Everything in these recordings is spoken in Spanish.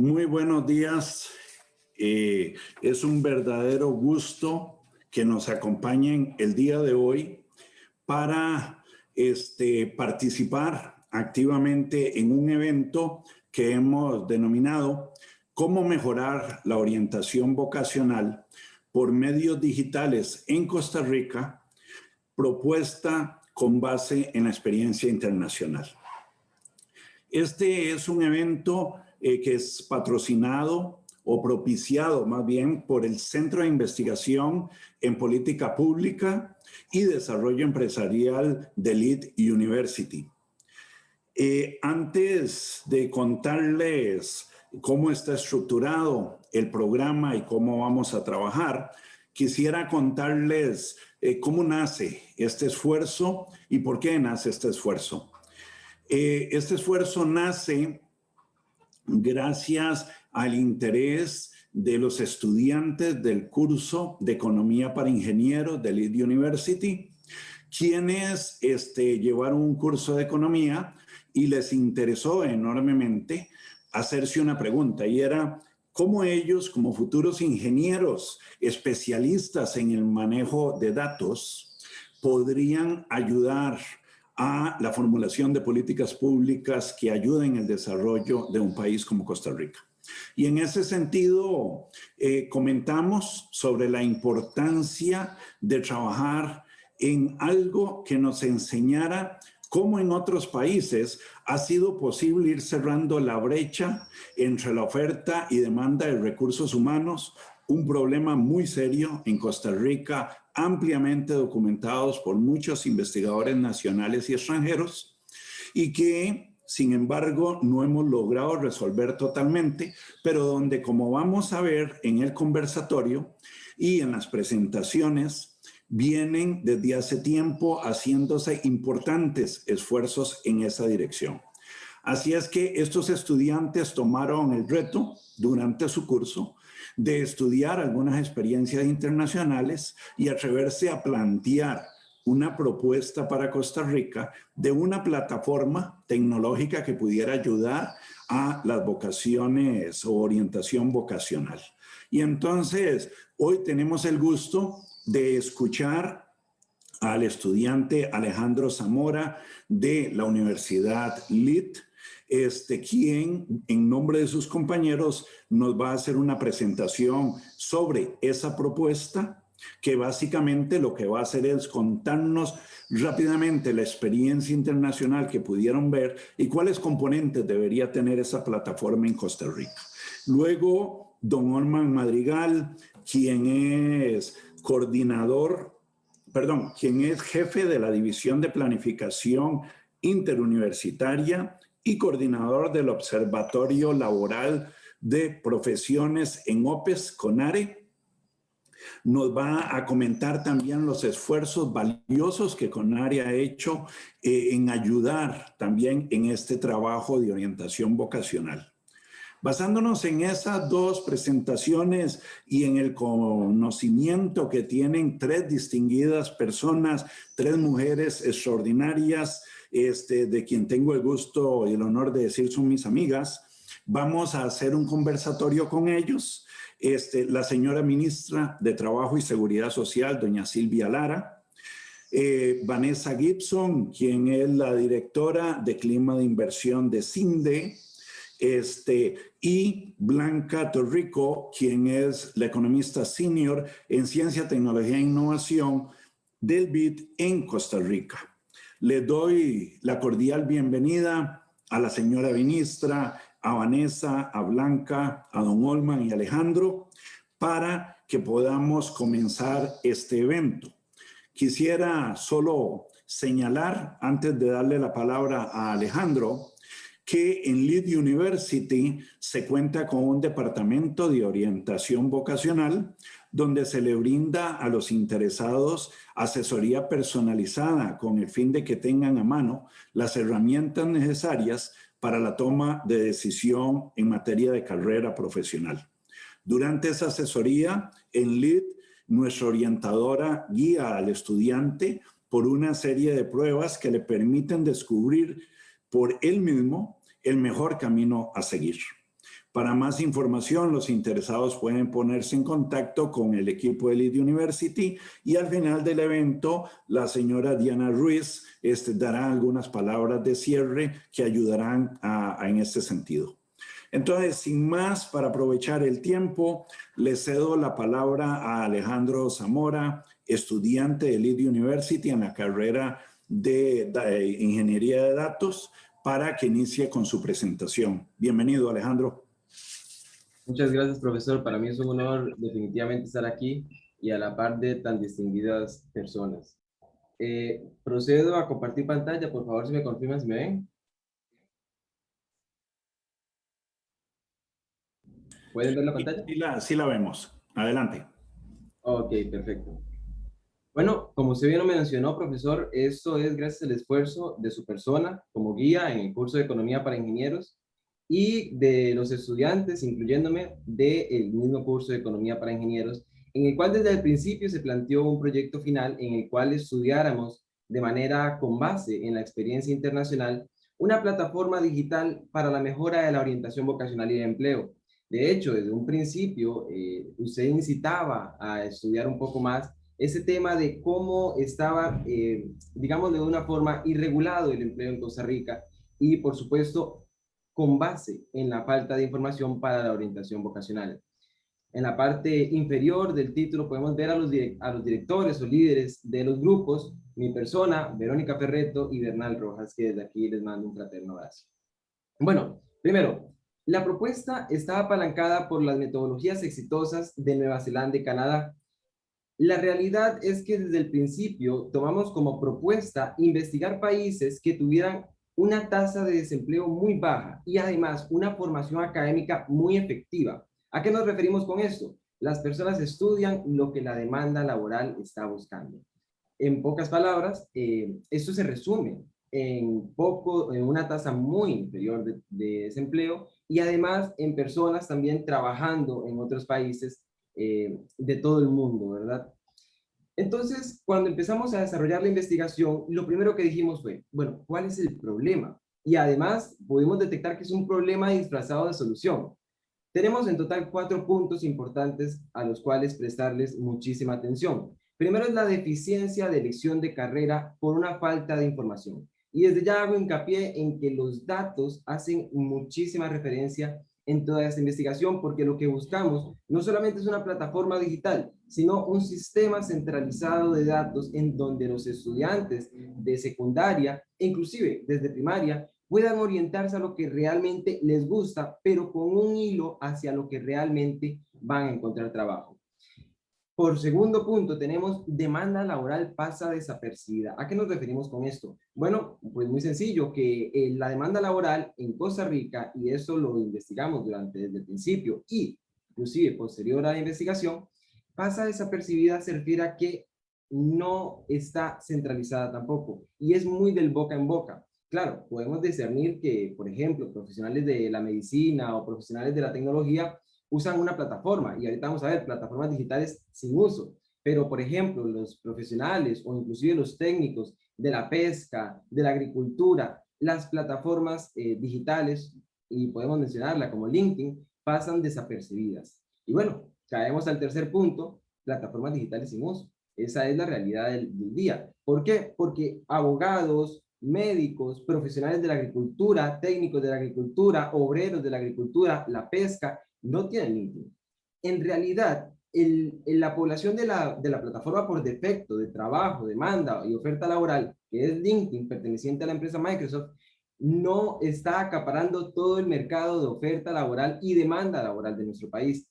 Muy buenos días. Es un verdadero gusto que nos acompañen el día de hoy para participar activamente en un evento que hemos denominado Cómo mejorar la orientación vocacional por medios digitales en Costa Rica, propuesta con base en la experiencia internacional. Este es un evento que es patrocinado o propiciado más bien por el Centro de Investigación en Política Pública y Desarrollo Empresarial de Leeds University. Antes de contarles cómo está estructurado el programa y cómo vamos a trabajar, quisiera contarles cómo nace este esfuerzo y por qué nace este esfuerzo. Este esfuerzo nace gracias al interés de los estudiantes del curso de Economía para Ingenieros de Leeds University, quienes llevaron un curso de Economía y les interesó enormemente hacerse una pregunta, y era cómo ellos, como futuros ingenieros especialistas en el manejo de datos, podrían ayudar a la formulación de políticas públicas que ayuden el desarrollo de un país como Costa Rica. Y en ese sentido, comentamos sobre la importancia de trabajar en algo que nos enseñara cómo en otros países ha sido posible ir cerrando la brecha entre la oferta y demanda de recursos humanos, un problema muy serio en Costa Rica, ampliamente documentados por muchos investigadores nacionales y extranjeros, y que, sin embargo, no hemos logrado resolver totalmente, pero donde, como vamos a ver en el conversatorio y en las presentaciones, vienen desde hace tiempo haciéndose importantes esfuerzos en esa dirección. Así es que estos estudiantes tomaron el reto durante su curso de estudiar algunas experiencias internacionales y atreverse a plantear una propuesta para Costa Rica de una plataforma tecnológica que pudiera ayudar a las vocaciones o orientación vocacional. Y entonces, hoy tenemos el gusto de escuchar al estudiante Alejandro Zamora de la Universidad Leeds, quien en nombre de sus compañeros nos va a hacer una presentación sobre esa propuesta, que básicamente lo que va a hacer es contarnos rápidamente la experiencia internacional que pudieron ver y cuáles componentes debería tener esa plataforma en Costa Rica. Luego, don Olman Madrigal, quien es quien es jefe de la División de Planificación Interuniversitaria y coordinador del Observatorio Laboral de Profesiones en OPES, CONARE, nos va a comentar también los esfuerzos valiosos que CONARE ha hecho en ayudar también en este trabajo de orientación vocacional. Basándonos en esas dos presentaciones y en el conocimiento que tienen tres distinguidas personas, tres mujeres extraordinarias, de quien tengo el gusto y el honor de decir son mis amigas, vamos a hacer un conversatorio con ellos. La señora ministra de Trabajo y Seguridad Social, doña Silvia Lara, Vanessa Gibson, quien es la directora de Clima de Inversión de CINDE, y Blanca Torrico, quien es la economista senior en Ciencia, Tecnología e Innovación del BID en Costa Rica. Le doy la cordial bienvenida a la señora ministra, a Vanessa, a Blanca, a don Olman y a Alejandro, para que podamos comenzar este evento. Quisiera solo señalar, antes de darle la palabra a Alejandro, que en Leeds University se cuenta con un departamento de orientación vocacional donde se le brinda a los interesados asesoría personalizada con el fin de que tengan a mano las herramientas necesarias para la toma de decisión en materia de carrera profesional. Durante esa asesoría en Leeds, nuestra orientadora guía al estudiante por una serie de pruebas que le permiten descubrir por él mismo el mejor camino a seguir. Para más información, los interesados pueden ponerse en contacto con el equipo de Lead University y al final del evento, la señora Diana Ruiz dará algunas palabras de cierre que ayudarán en este sentido. Entonces, sin más, para aprovechar el tiempo, le cedo la palabra a Alejandro Zamora, estudiante de Lead University en la carrera de Ingeniería de Datos, para que inicie con su presentación. Bienvenido, Alejandro. Muchas gracias, profesor. Para mí es un honor definitivamente estar aquí y a la par de tan distinguidas personas. Procedo a compartir pantalla. Por favor, si me confirman si me ven. ¿Pueden ver la pantalla? Sí la vemos. Adelante. Ok, perfecto. Bueno, como usted bien lo mencionó, profesor, esto es gracias al esfuerzo de su persona como guía en el curso de Economía para Ingenieros y de los estudiantes, incluyéndome, del mismo curso de Economía para Ingenieros, en el cual desde el principio se planteó un proyecto final en el cual estudiáramos de manera con base en la experiencia internacional una plataforma digital para la mejora de la orientación vocacional y de empleo. De hecho, desde un principio, usted incitaba a estudiar un poco más ese tema de cómo estaba, digamos, de una forma irregulado el empleo en Costa Rica y, por supuesto, con base en la falta de información para la orientación vocacional. En la parte inferior del título podemos ver a los directores o líderes de los grupos, mi persona, Verónica Ferretto y Bernal Rojas, que desde aquí les mando un fraterno abrazo. Bueno, primero, la propuesta está apalancada por las metodologías exitosas de Nueva Zelanda y Canadá. La realidad es que desde el principio tomamos como propuesta investigar países que tuvieran una tasa de desempleo muy baja y además una formación académica muy efectiva. ¿A qué nos referimos con esto? Las personas estudian lo que la demanda laboral está buscando. En pocas palabras, esto se resume en una tasa muy inferior de desempleo y además en personas también trabajando en otros países de todo el mundo, ¿verdad? Entonces, cuando empezamos a desarrollar la investigación, lo primero que dijimos fue, bueno, ¿cuál es el problema? Y además pudimos detectar que es un problema disfrazado de solución. Tenemos en total 4 puntos importantes a los cuales prestarles muchísima atención. Primero es la deficiencia de elección de carrera por una falta de información. Y desde ya hago hincapié en que los datos hacen muchísima referencia en toda esta investigación, porque lo que buscamos no solamente es una plataforma digital, sino un sistema centralizado de datos en donde los estudiantes de secundaria, inclusive desde primaria, puedan orientarse a lo que realmente les gusta, pero con un hilo hacia lo que realmente van a encontrar trabajo. Por segundo punto, tenemos demanda laboral pasa desapercibida. ¿A qué nos referimos con esto? Bueno, pues muy sencillo, que la demanda laboral en Costa Rica, y eso lo investigamos desde el principio y inclusive posterior a la investigación, pasa desapercibida se refiere a que no está centralizada tampoco y es muy del boca en boca. Claro, podemos discernir que, por ejemplo, profesionales de la medicina o profesionales de la tecnología usan una plataforma y ahorita vamos a ver plataformas digitales sin uso, pero por ejemplo los profesionales o inclusive los técnicos de la pesca, de la agricultura, las plataformas digitales, y podemos mencionarla como LinkedIn, pasan desapercibidas. Y bueno, caemos al tercer punto, plataformas digitales sin uso. Esa es la realidad del día. ¿Por qué? Porque abogados, médicos, profesionales de la agricultura, técnicos de la agricultura, obreros de la agricultura, la pesca, no tienen LinkedIn. En realidad, la población de la plataforma por defecto de trabajo, demanda y oferta laboral, que es LinkedIn, perteneciente a la empresa Microsoft, no está acaparando todo el mercado de oferta laboral y demanda laboral de nuestro país.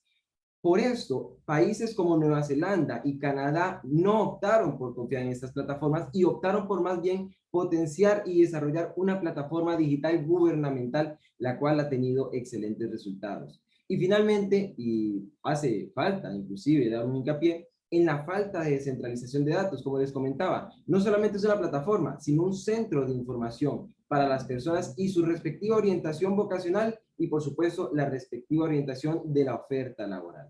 Por eso, países como Nueva Zelanda y Canadá no optaron por confiar en estas plataformas y optaron por más bien potenciar y desarrollar una plataforma digital gubernamental, la cual ha tenido excelentes resultados. Y finalmente, y hace falta inclusive dar un hincapié en la falta de descentralización de datos, como les comentaba. No solamente es una plataforma, sino un centro de información para las personas y su respectiva orientación vocacional y, por supuesto, la respectiva orientación de la oferta laboral.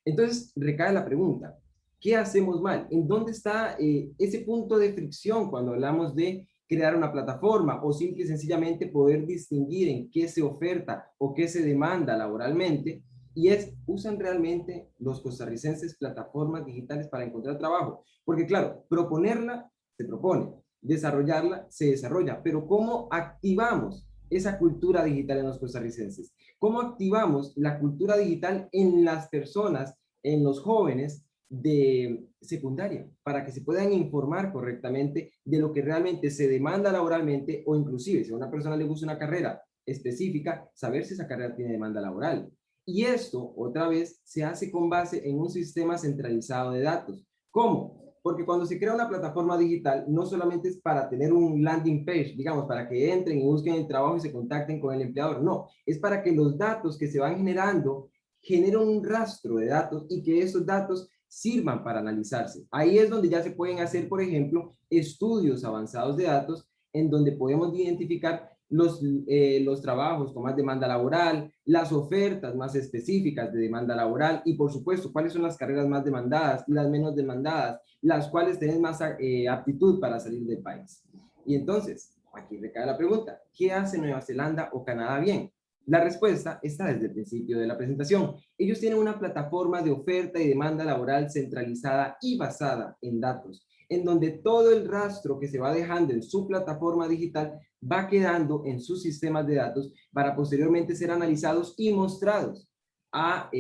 Entonces, recae la pregunta, ¿qué hacemos mal? ¿En dónde está ese punto de fricción cuando hablamos de crear una plataforma o simple y sencillamente poder distinguir en qué se oferta o qué se demanda laboralmente. Y usan realmente los costarricenses plataformas digitales para encontrar trabajo. Porque claro, proponerla se propone, desarrollarla se desarrolla, pero ¿cómo activamos esa cultura digital en los costarricenses? ¿Cómo activamos la cultura digital en las personas, en los jóvenes de secundaria, para que se puedan informar correctamente de lo que realmente se demanda laboralmente, o inclusive si a una persona le gusta una carrera específica, saber si esa carrera tiene demanda laboral? Y esto, otra vez, se hace con base en un sistema centralizado de datos. ¿Cómo? Porque cuando se crea una plataforma digital, no solamente es para tener un landing page, digamos, para que entren y busquen el trabajo y se contacten con el empleador. No, es para que los datos que se van generando generen un rastro de datos y que esos datos sirvan para analizarse. Ahí es donde ya se pueden hacer, por ejemplo, estudios avanzados de datos en donde podemos identificar los trabajos con más demanda laboral, las ofertas más específicas de demanda laboral y, por supuesto, cuáles son las carreras más demandadas y las menos demandadas, las cuales tienen más aptitud para salir del país. Y entonces, aquí recae la pregunta, ¿qué hace Nueva Zelanda o Canadá bien? La respuesta está desde el principio de la presentación. Ellos tienen una plataforma de oferta y demanda laboral centralizada y basada en datos, en donde todo el rastro que se va dejando en su plataforma digital va quedando en sus sistemas de datos para posteriormente ser analizados y mostrados a,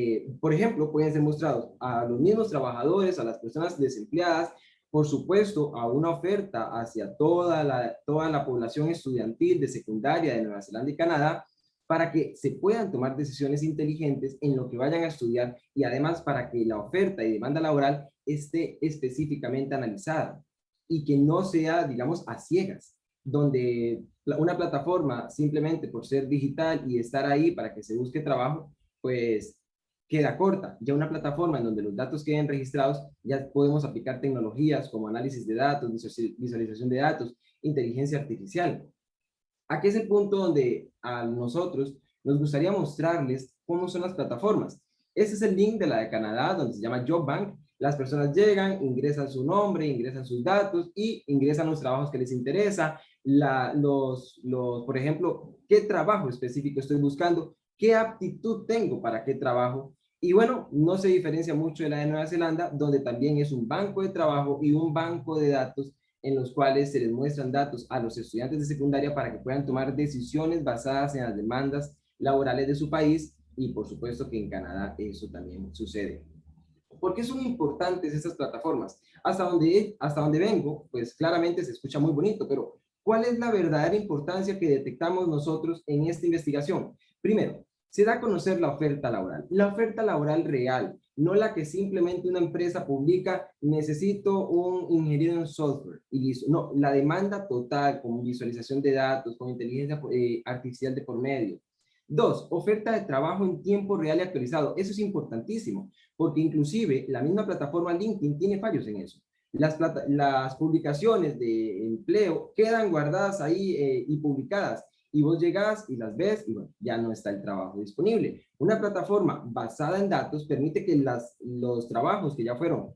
por ejemplo, pueden ser mostrados a los mismos trabajadores, a las personas desempleadas, por supuesto, a una oferta hacia toda la población estudiantil de secundaria de Nueva Zelanda y Canadá, para que se puedan tomar decisiones inteligentes en lo que vayan a estudiar y además para que la oferta y demanda laboral esté específicamente analizada y que no sea, digamos, a ciegas, donde una plataforma simplemente por ser digital y estar ahí para que se busque trabajo, pues queda corta. Ya una plataforma en donde los datos queden registrados, ya podemos aplicar tecnologías como análisis de datos, visualización de datos, inteligencia artificial. Aquí es el punto donde a nosotros nos gustaría mostrarles cómo son las plataformas. Este es el link de la de Canadá, donde se llama Job Bank. Las personas llegan, ingresan su nombre, ingresan sus datos y ingresan los trabajos que les interesa, por ejemplo, qué trabajo específico estoy buscando, qué aptitud tengo para qué trabajo. Y bueno, no se diferencia mucho de la de Nueva Zelanda, donde también es un banco de trabajo y un banco de datos en los cuales se les muestran datos a los estudiantes de secundaria para que puedan tomar decisiones basadas en las demandas laborales de su país, y por supuesto que en Canadá eso también sucede. ¿Por qué son importantes estas plataformas? Hasta donde vengo, pues claramente se escucha muy bonito, pero ¿cuál es la verdadera importancia que detectamos nosotros en esta investigación? Primero, se da a conocer la oferta laboral real, no la que simplemente una empresa publica, necesito un ingeniero en software y listo. No, la demanda total con visualización de datos, con inteligencia artificial de por medio. Dos, oferta de trabajo en tiempo real y actualizado. Eso es importantísimo, porque inclusive la misma plataforma LinkedIn tiene fallos en eso. Las publicaciones de empleo quedan guardadas ahí y publicadas, y vos llegás y las ves y bueno, ya no está el trabajo disponible. Una plataforma basada en datos permite que los trabajos que ya fueron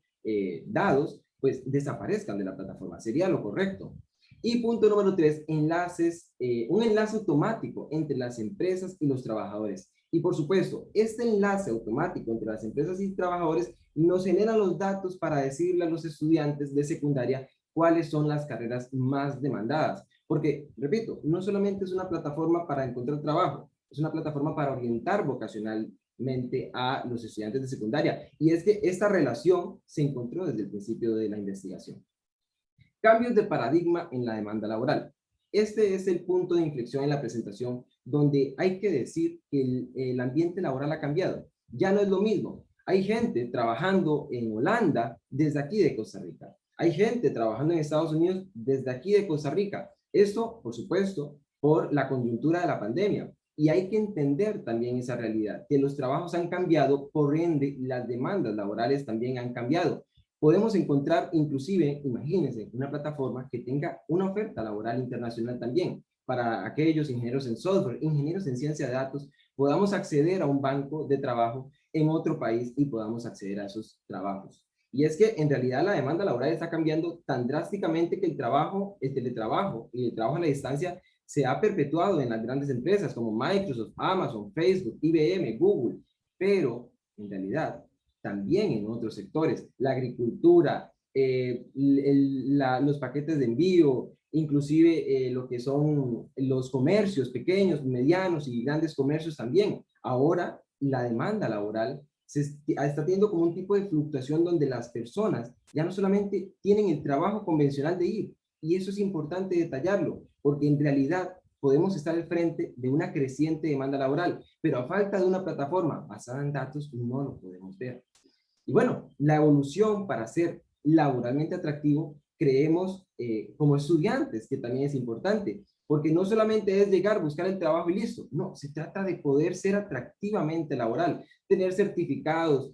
dados, pues desaparezcan de la plataforma. Sería lo correcto. Y punto número 3, un enlace automático entre las empresas y los trabajadores. Y por supuesto, este enlace automático entre las empresas y trabajadores nos genera los datos para decirle a los estudiantes de secundaria cuáles son las carreras más demandadas. Porque, repito, no solamente es una plataforma para encontrar trabajo, es una plataforma para orientar vocacionalmente a los estudiantes de secundaria. Y es que esta relación se encontró desde el principio de la investigación. Cambios de paradigma en la demanda laboral. Este es el punto de inflexión en la presentación, donde hay que decir que el ambiente laboral ha cambiado. Ya no es lo mismo. Hay gente trabajando en Holanda desde aquí de Costa Rica. Hay gente trabajando en Estados Unidos desde aquí de Costa Rica. Esto, por supuesto, por la coyuntura de la pandemia. Y hay que entender también esa realidad, que los trabajos han cambiado, por ende, las demandas laborales también han cambiado. Podemos encontrar inclusive, imagínense, una plataforma que tenga una oferta laboral internacional también para aquellos ingenieros en software, ingenieros en ciencia de datos, podamos acceder a un banco de trabajo en otro país y podamos acceder a esos trabajos. Y es que en realidad la demanda laboral está cambiando tan drásticamente que el teletrabajo y el trabajo a la distancia se ha perpetuado en las grandes empresas como Microsoft, Amazon, Facebook, IBM, Google, pero en realidad también en otros sectores, la agricultura, los paquetes de envío, inclusive lo que son los comercios pequeños, medianos y grandes comercios también. Ahora la demanda laboral está teniendo como un tipo de fluctuación donde las personas ya no solamente tienen el trabajo convencional de ir, y eso es importante detallarlo, porque en realidad podemos estar al frente de una creciente demanda laboral, pero a falta de una plataforma basada en datos no lo podemos ver. Y bueno, la evolución para ser laboralmente atractivo, creemos como estudiantes, que también es importante, porque no solamente es llegar, buscar el trabajo y listo, no, se trata de poder ser atractivamente laboral, tener certificados,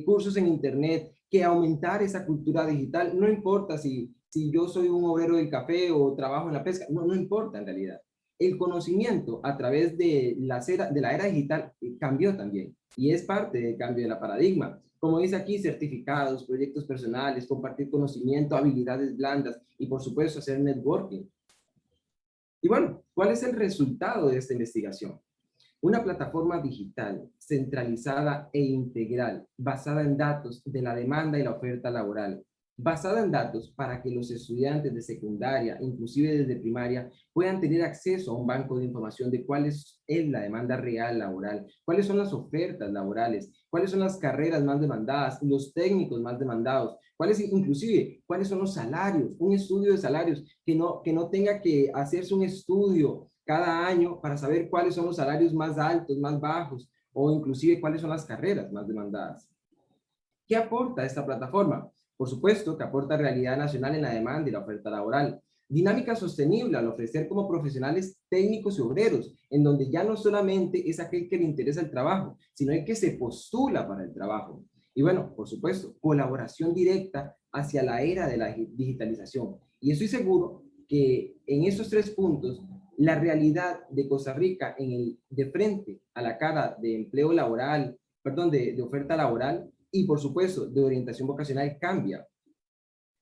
cursos en internet, que aumentar esa cultura digital, no importa si yo soy un obrero del café o trabajo en la pesca, no importa en realidad. El conocimiento a través de la era digital cambió también y es parte del cambio de la paradigma. Como dice aquí, certificados, proyectos personales, compartir conocimiento, habilidades blandas y por supuesto hacer networking. Y bueno, ¿cuál es el resultado de esta investigación? Una plataforma digital centralizada e integral, basada en datos de la demanda y la oferta laboral, basada en datos para que los estudiantes de secundaria, inclusive desde primaria, puedan tener acceso a un banco de información de cuál es la demanda real laboral, cuáles son las ofertas laborales, cuáles son las carreras más demandadas, los técnicos más demandados, cuáles son los salarios, un estudio de salarios, que no tenga que hacerse un estudio cada año para saber cuáles son los salarios más altos, más bajos, o inclusive cuáles son las carreras más demandadas. ¿Qué aporta esta plataforma? Por supuesto que aporta realidad nacional en la demanda y la oferta laboral. Dinámica sostenible al ofrecer como profesionales técnicos y obreros, en donde ya no solamente es aquel que le interesa el trabajo, sino el que se postula para el trabajo. Y bueno, por supuesto, colaboración directa hacia la era de la digitalización. Y estoy seguro que en estos 3 puntos, la realidad de Costa Rica de frente a la cara de empleo laboral, perdón, de oferta laboral, y por supuesto de orientación vocacional cambia.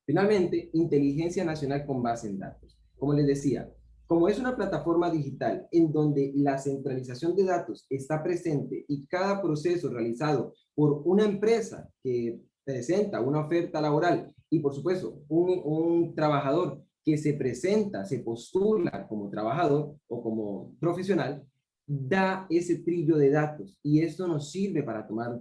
Finalmente, inteligencia nacional con base en datos. Como les decía, como es una plataforma digital en donde la centralización de datos está presente y cada proceso realizado por una empresa que presenta una oferta laboral y por supuesto un trabajador que se presenta, se postula como trabajador o como profesional, da ese trillo de datos y esto nos sirve para tomar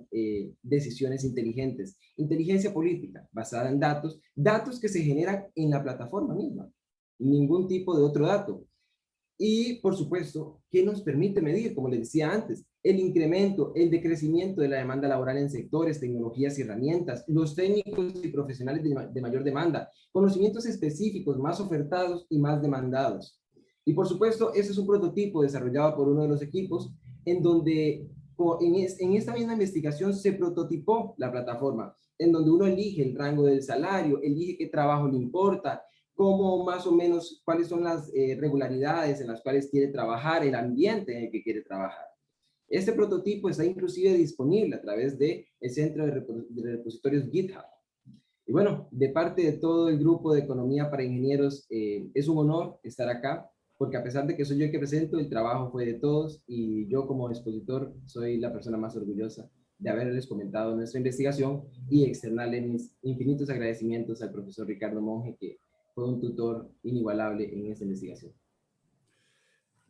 decisiones inteligentes. Inteligencia política basada en datos, datos que se generan en la plataforma misma, ningún tipo de otro dato. Y por supuesto, ¿qué nos permite medir? Como les decía antes, el incremento, el decrecimiento de la demanda laboral en sectores, tecnologías y herramientas, los técnicos y profesionales de mayor demanda, conocimientos específicos más ofertados y más demandados. Y por supuesto, ese es un prototipo desarrollado por uno de los equipos en donde en esta misma investigación se prototipó la plataforma, en donde uno elige el rango del salario, elige qué trabajo le importa, cómo más o menos, cuáles son las regularidades en las cuales quiere trabajar, el ambiente en el que quiere trabajar. Este prototipo está inclusive disponible a través del Centro de Repositorios GitHub. Y bueno, de parte de todo el grupo de Economía para Ingenieros, es un honor estar acá, porque a pesar de que soy yo el que presento, el trabajo fue de todos y yo como expositor soy la persona más orgullosa de haberles comentado nuestra investigación y externarle mis infinitos agradecimientos al profesor Ricardo Monge, que fue un tutor inigualable en esta investigación.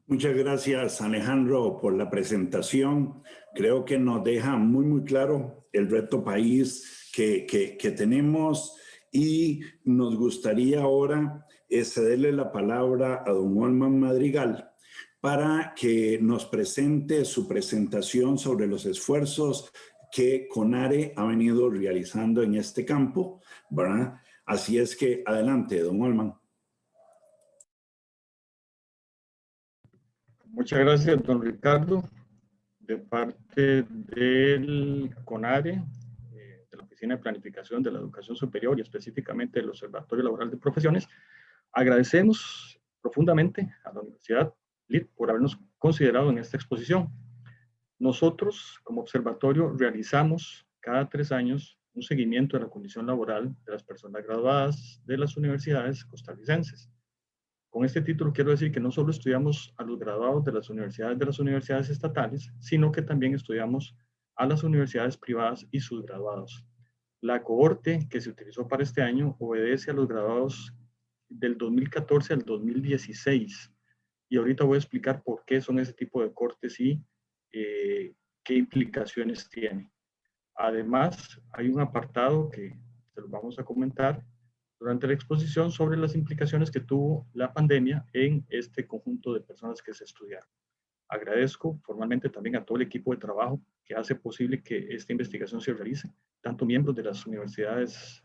Muchas gracias, Alejandro, por la presentación. Creo que nos deja muy claro el reto país que tenemos y nos gustaría ahora cederle la palabra a don Olman Madrigal para que nos presente su presentación sobre los esfuerzos que CONARE ha venido realizando en este campo, ¿verdad? Así es que adelante, don Olman. Muchas gracias, don Ricardo. De parte del CONARE, de la Oficina de Planificación de la Educación Superior y específicamente del Observatorio Laboral de Profesiones, agradecemos profundamente a la Universidad LIT por habernos considerado en esta exposición. Nosotros, como observatorio, realizamos cada 3 años un seguimiento de la condición laboral de las personas graduadas de las universidades costarricenses. Con este título quiero decir que no solo estudiamos a los graduados de las universidades estatales, sino que también estudiamos a las universidades privadas y sus graduados. La cohorte que se utilizó para este año obedece a los graduados del 2014 al 2016. Y ahorita voy a explicar por qué son ese tipo de cortes y qué implicaciones tiene. Además, hay un apartado que se lo vamos a comentar durante la exposición sobre las implicaciones que tuvo la pandemia en este conjunto de personas que se estudiaron. Agradezco formalmente también a todo el equipo de trabajo que hace posible que esta investigación se realice, tanto miembros de las universidades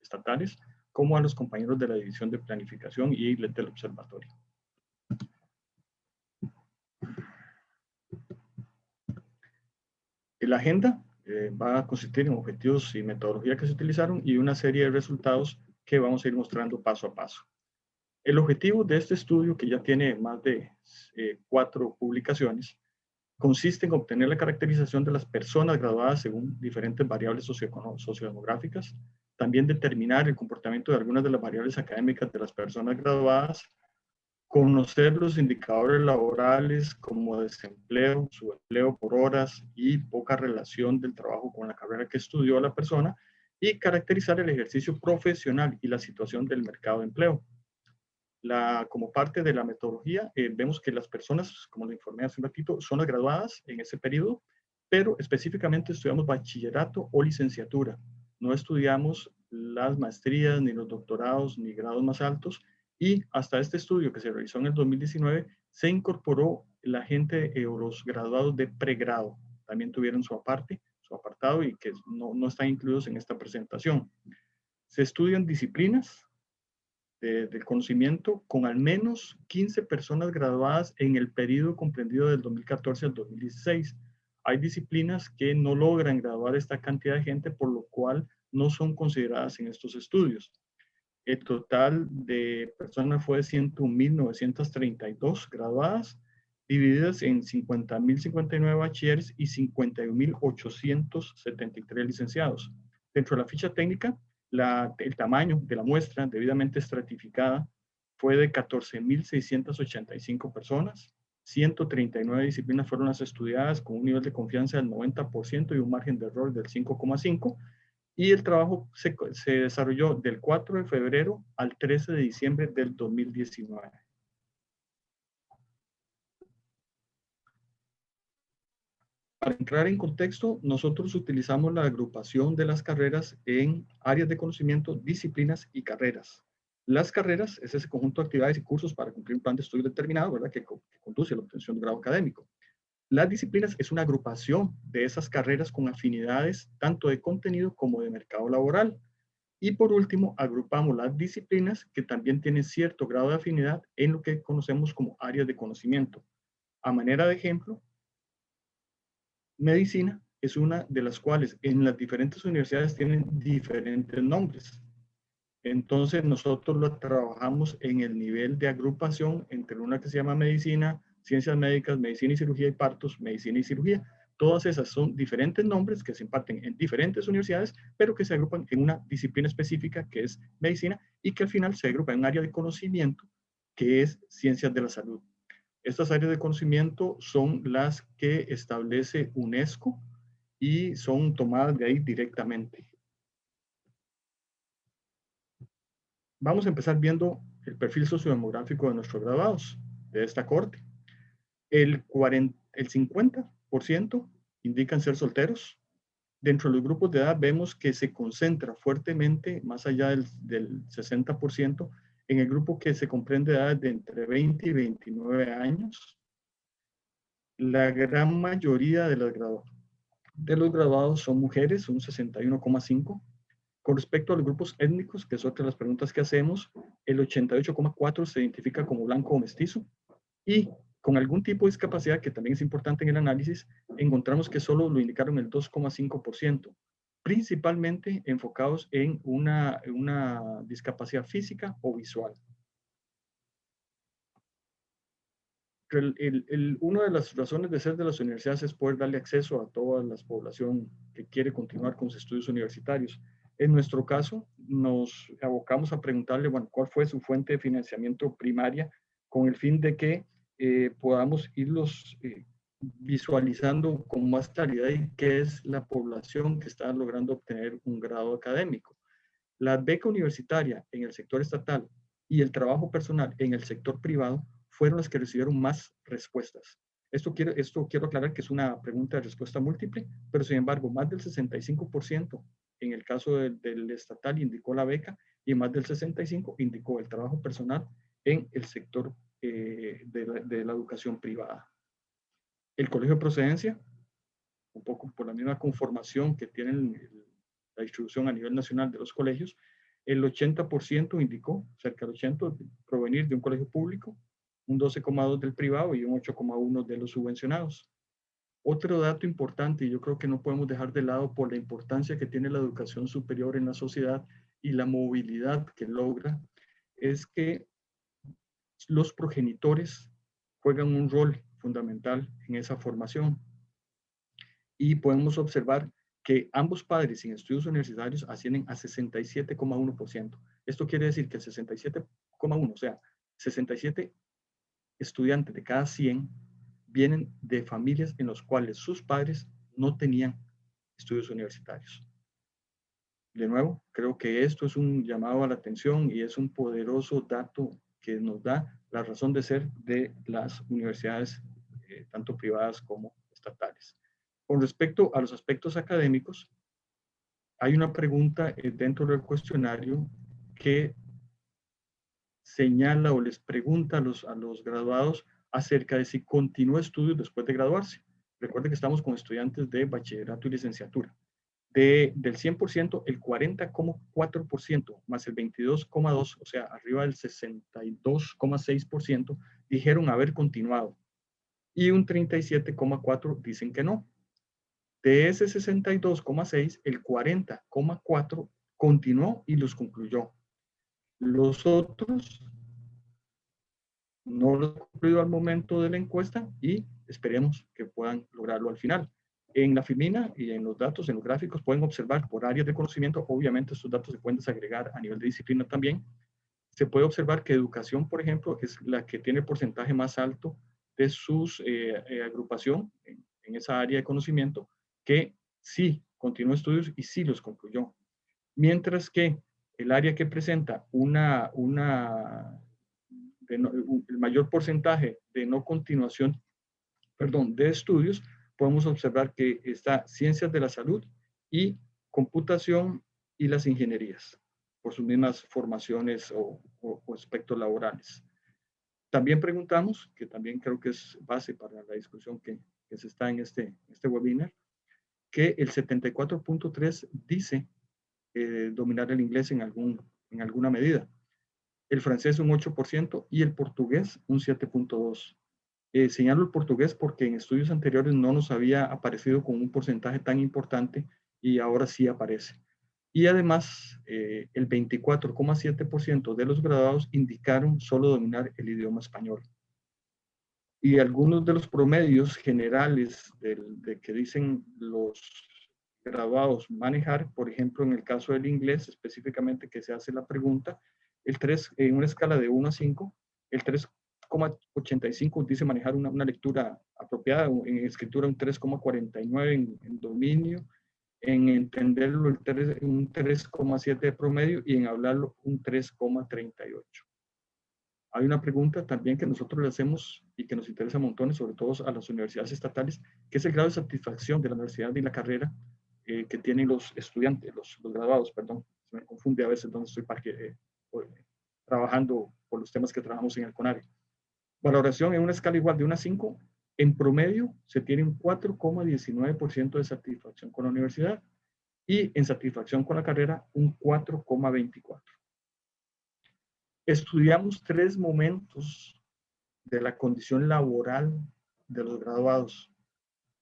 estatales como a los compañeros de la División de Planificación y del Observatorio. La agenda va a consistir en objetivos y metodología que se utilizaron y una serie de resultados que vamos a ir mostrando paso a paso. El objetivo de este estudio, que ya tiene más de 4 publicaciones, consiste en obtener la caracterización de las personas graduadas según diferentes variables sociodemográficas, también determinar el comportamiento de algunas de las variables académicas de las personas graduadas, conocer los indicadores laborales como desempleo, subempleo por horas y poca relación del trabajo con la carrera que estudió la persona, y caracterizar el ejercicio profesional y la situación del mercado de empleo. Como parte de la metodología, vemos que las personas, como le informé hace un ratito, son las graduadas en ese periodo, pero específicamente estudiamos bachillerato o licenciatura. No estudiamos las maestrías, ni los doctorados, ni grados más altos, y hasta este estudio que se realizó en el 2019, se incorporó la gente o los graduados de pregrado. También tuvieron su apartado y que no están incluidos en esta presentación. Se estudian disciplinas del conocimiento con al menos 15 personas graduadas en el periodo comprendido del 2014 al 2016. Hay disciplinas que no logran graduar esta cantidad de gente, por lo cual no son consideradas en estos estudios. El total de personas fue de 101.932 graduadas, divididas en 50.059 bachilleres y 51.873 licenciados. Dentro de la ficha técnica, el tamaño de la muestra debidamente estratificada fue de 14.685 personas. 139 disciplinas fueron las estudiadas con un nivel de confianza del 90% y un margen de error del 5,5%. Y el trabajo se desarrolló del 4 de febrero al 13 de diciembre del 2019. Para entrar en contexto, nosotros utilizamos la agrupación de las carreras en áreas de conocimiento, disciplinas y carreras. Las carreras es ese conjunto de actividades y cursos para cumplir un plan de estudio determinado, ¿verdad?, que conduce a la obtención de un grado académico. Las disciplinas es una agrupación de esas carreras con afinidades tanto de contenido como de mercado laboral. Y por último, agrupamos las disciplinas que también tienen cierto grado de afinidad en lo que conocemos como áreas de conocimiento. A manera de ejemplo, medicina es una de las cuales en las diferentes universidades tienen diferentes nombres. Entonces nosotros lo trabajamos en el nivel de agrupación entre una que se llama medicina, ciencias médicas, medicina y cirugía y partos, medicina y cirugía. Todas esas son diferentes nombres que se imparten en diferentes universidades, pero que se agrupan en una disciplina específica que es medicina y que al final se agrupa en un área de conocimiento que es ciencias de la salud. Estas áreas de conocimiento son las que establece UNESCO y son tomadas de ahí directamente. Vamos a empezar viendo el perfil sociodemográfico de nuestros graduados de esta corte. El 50% indican ser solteros. Dentro de los grupos de edad vemos que se concentra fuertemente, más allá del 60%, en el grupo que se comprende de edad de entre 20 y 29 años. La gran mayoría de los graduados son mujeres, un 61,5%. Con respecto a los grupos étnicos, que es otra de las preguntas que hacemos, el 88,4% se identifica como blanco o mestizo, y con algún tipo de discapacidad, que también es importante en el análisis, encontramos que solo lo indicaron el 2,5%, principalmente enfocados en una discapacidad física o visual. Una de las razones de ser de las universidades es poder darle acceso a toda la población que quiere continuar con sus estudios universitarios. En nuestro caso, nos abocamos a preguntarle, bueno, cuál fue su fuente de financiamiento primaria, con el fin de que podamos irlos visualizando con más claridad qué es la población que está logrando obtener un grado académico. La beca universitaria en el sector estatal y el trabajo personal en el sector privado fueron las que recibieron más respuestas. Esto quiero aclarar que es una pregunta de respuesta múltiple, pero sin embargo, más del 65% en el caso del estatal indicó la beca y más del 65% indicó el trabajo personal en el sector de la educación privada. El colegio de procedencia, un poco por la misma conformación que tienen la distribución a nivel nacional de los colegios, el 80% indicó, cerca del 80%, provenir de un colegio público, un 12,2% del privado y un 8,1% de los subvencionados. Otro dato importante, y yo creo que no podemos dejar de lado por la importancia que tiene la educación superior en la sociedad y la movilidad que logra, es que los progenitores juegan un rol fundamental en esa formación. Y podemos observar que ambos padres sin estudios universitarios ascienden a 67,1%. Esto quiere decir que el 67,1%, o sea, 67 estudiantes de cada 100 vienen de familias en las cuales sus padres no tenían estudios universitarios. De nuevo, creo que esto es un llamado a la atención y es un poderoso dato que nos da la razón de ser de las universidades, tanto privadas como estatales. Con respecto a los aspectos académicos, hay una pregunta dentro del cuestionario que señala o les pregunta a los graduados acerca de si continúa estudios después de graduarse. Recuerden que estamos con estudiantes de bachillerato y licenciatura. Del 100%, el 40,4% más el 22,2%, o sea, arriba del 62,6%, dijeron haber continuado. Y un 37,4% dicen que no. De ese 62,6%, el 40,4% continuó y los concluyó. Los otros no lo han concluido al momento de la encuesta y esperemos que puedan lograrlo al final. En la filmina y en los datos, en los gráficos, pueden observar por áreas de conocimiento. Obviamente estos datos se pueden desagregar a nivel de disciplina también. Se puede observar que educación, por ejemplo, es la que tiene el porcentaje más alto de sus agrupación en esa área de conocimiento, que sí continuó estudios y sí los concluyó. Mientras que el área que presenta el mayor porcentaje de no continuación, de estudios, podemos observar que está ciencias de la salud y computación y las ingenierías, por sus mismas formaciones o aspectos laborales. También preguntamos, que también creo que es base para la discusión que se está en este webinar, que el 74,3% dice dominar el inglés en alguna medida. El francés un 8% y el portugués un 7,2%. Señalo el portugués porque en estudios anteriores no nos había aparecido con un porcentaje tan importante y ahora sí aparece. Y además, el 24,7% de los graduados indicaron solo dominar el idioma español. Y algunos de los promedios generales de que dicen los graduados manejar, por ejemplo, en el caso del inglés, específicamente que se hace la pregunta, en una escala de 1 a 5, el 3,85 dice manejar una lectura apropiada, en escritura un 3,49 en dominio, en entenderlo un 3,7 de promedio y en hablarlo un 3,38. Hay una pregunta también que nosotros le hacemos y que nos interesa montones, sobre todo a las universidades estatales, que es el grado de satisfacción de la universidad y la carrera que tienen los estudiantes, los graduados, perdón. Se me confunde a veces donde estoy trabajando por los temas que trabajamos en el CONARE. Valoración en una escala igual de 1 a 5, en promedio se tiene un 4,19% de satisfacción con la universidad y en satisfacción con la carrera un 4,24%. Estudiamos 3 momentos de la condición laboral de los graduados